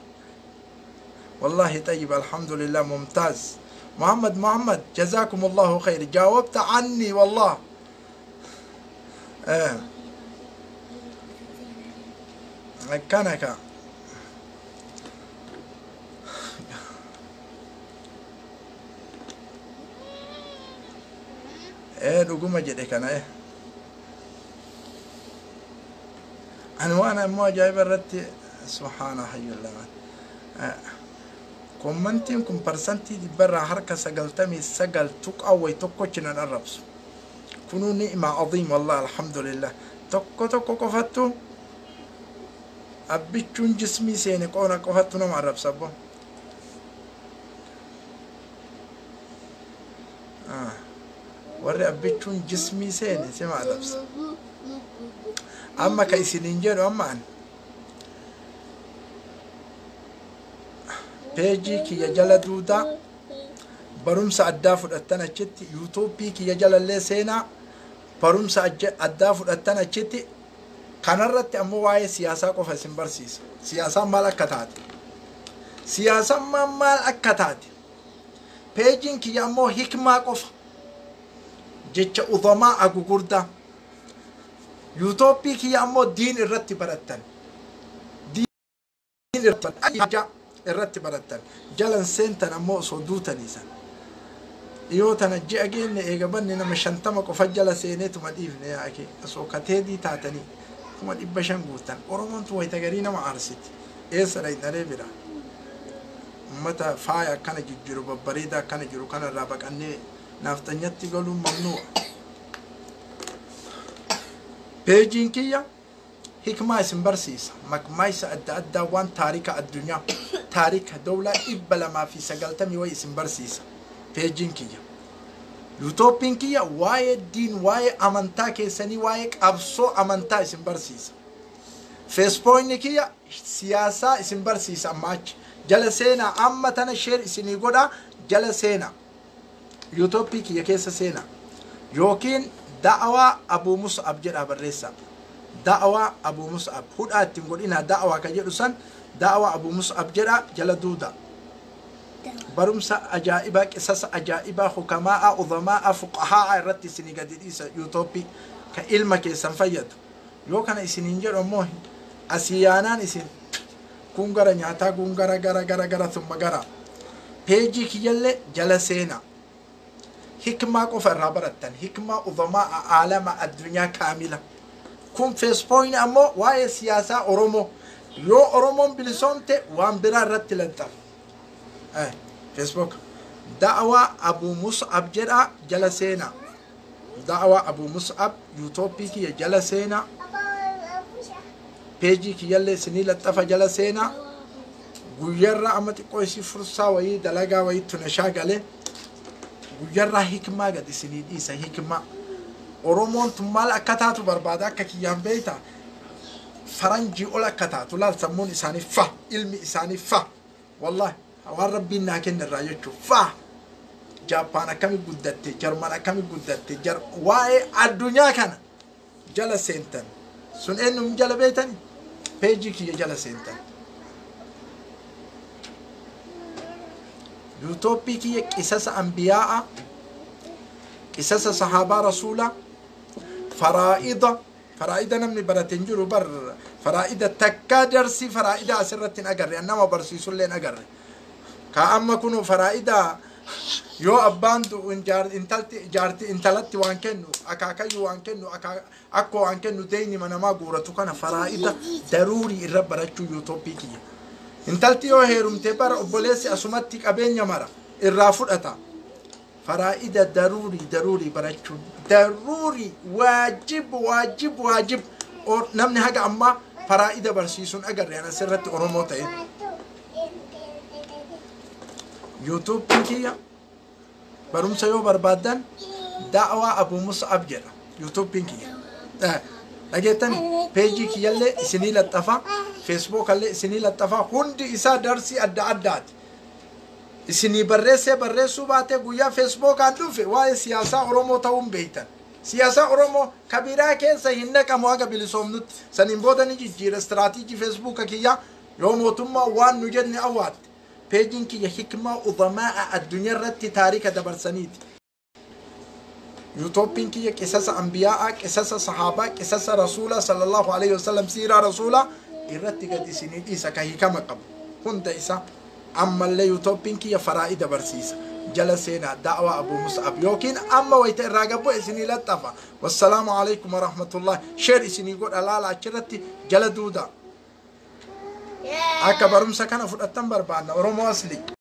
والله طيب الحمد لله ممتاز محمد جزاكم الله خير جاوبت عني والله ايه مكانك dhuguma jedhe kana ani waan ammoo ajaa'iba irratti subhaana hayyul lamaan kommentiin kun parsantii dhibbarraa harka 99 tuqawway tokkochinan arrabsu kunuu ni'ima adhiim wallah alhamdulillah tokko qofattu abbichuun jismii seene qoona qofattu nama arrabsabbo warri abbichuun jismii seene sima arrabsa amma ka isiniin jedhu amma an peejii kiyya jala duudaa barumsa addaa fudhattan achitti yuutuubii kiyya jalallee seenaa barumsa addaa fudhattan achitti kanarratti ammoo waa'ee siyaasaa qofa isin barsiisa siyaasaan maal akka taate siyaasaan maal akka taate peejiin kiyya ammoo hikmaa qofa jecha udhamaa agugurdaa yuutuubii kiyya ammoo diin irratti barattan diin irratti barattan jalan seentan ammoo osoo duutaniisan yoo tana ji'a geenne eegabanni nama 50 qofa jala seeneetuma dhiifne yaake osoo kateedii taatanii kuma 500 guutan oromoontu wayita garii nama aarsiti eessa dhaynaree bira ummata faaya akkana jijjiru babbareeda akkana jiru kanarraa baqannee naaftanyatti galuun mamnu'a peejiin kiyya hikmaa isin barsiisa makmaaysa adda addaa waan taarika addunyaa taarika dawlaa 290 way isin barsiisa peejiin kiyya yuutuubiin kiyya waa'ee diin waa'ee amantaa keessanii waa'ee qabsoo amantaa isin barsiisa feesbuukni kiyya siyaasaa isin barsiisa amma achi jala seenaa amma tana sheer isinii godha jala seenaa yuutuubii kiyya keessa seenaa yookiin da'awaa Abuu Mus'ab jedha barreessa da'awaa Abuu Mus'ab hudhaa ittiin godhina da'awaa ka jedhu san da'awaa Abuu Mus'ab jedha jala duuda barumsa ajaa'ibaa qisasa ajaa'ibaa hukamaa udhamaa fuqahaa irratti isinii gadi dhiisa yuutuubii ka ilma keessan fayyadu yoo kana isiniin jedhu ammoo asiyaanaan isin kun gara nyaataa kun gara thumma gara peejii kiyyallee jala seenaa hikmaa qofa irraa barattan hikmaa udhamaa aalama addunyaa kaamila kun feesbuukni ammoo waa'ee siyaasaa oromoo yoo oromoon bilisoomte waan biraa irratti lanxafu Facebook da'awaa Abuu Mus'ab jedha jala seenaa da'awaa Abuu Mus'ab yuutuubii kiyya jala seenaa peejii kiyyallee isinii laxafa jala seenaa guyyarraa amma xiqqoo isii fursaa wayii dalagaa wayii tunashaa galee guyyarraa hikmaa gad isinii dhiisa hikmaa oromoon tun maal akka taatu barbaada akka kiyyaan beeyta faranjii ol akka taatu laal sammuun isaanii fa ilmi isaanii fa wallahi waan rabbiin naa kenne irraa jechuu fa Jaappaan akkami guddatte Jarman akkami guddatte waa'ee addunyaa kana jala seentan sun eenyum jala beeytan peejii kiyya jala seentan yuutuubii kiyya qisasa anbiyaa'a qisasa sahaabaa rasuula faraa'ida namni barateen jiru bar faraa'ida takkaa darsi faraa'ida asirratti hin agarre nama barsiisullee hin agarre ka amma kunu faraa'ida yoo abbaan intalatti waan kennu akaakayyuu waan kennu akkoo waan kennu deeyni manamaa guuratu kana faraa'ida daruurii irra barachuu yuutuubii kiyya intalti yoo heerumte bara obboleessi asumatti qabeenya mara irraa fudhata faraa'ida daruurii barachuun daruurii waajib namni haga ammaa faraa'ida barsiisuun agarre ana sirratti oromoo ta'e yuutuubii kiyya barumsa yoo barbaadan da'awaa Abuu Mus'ab jedha yuutuubiin kiyya dhageettan peejii kiyyallee isinii laxafa feesbuukallee isinii laxafa hundi isaa darsii adda addaati isinii barreessuu baate guyyaa feesbuukaan dhufe waa'ee siyaasaa oromoo ta'uun beeytan siyaasaa oromoo kabiraa keessa hin naqamu haga bilisoomnutti saniin booda ni jijjiira istiraatiijii feesbuuka kiyya yoo mootummaa waan nu jenne awwaatte peejiin kiyya hikmaa udhamaa addunyaa irratti taarika dabarsaniiti yuutuubiin kiyya qisasa anbiyaa'a qisasa sahaabaa qisasa rasuula sallallahu alaihi wasallam siiraa rasuula irratti gad isinii dhiisa ka hikama qabu hunda isa ammallee yuutuubiin kiyya faraa'ida barsiisa جلسينا دعوة أبو مصعب يوكين أما ويت الراقبو إسني لطفا والسلام عليكم ورحمة الله شير إسني يقول ألا لا أشرتي جلدودا أكبر مسكنا فوق التنبر بعدنا ورمو أصلي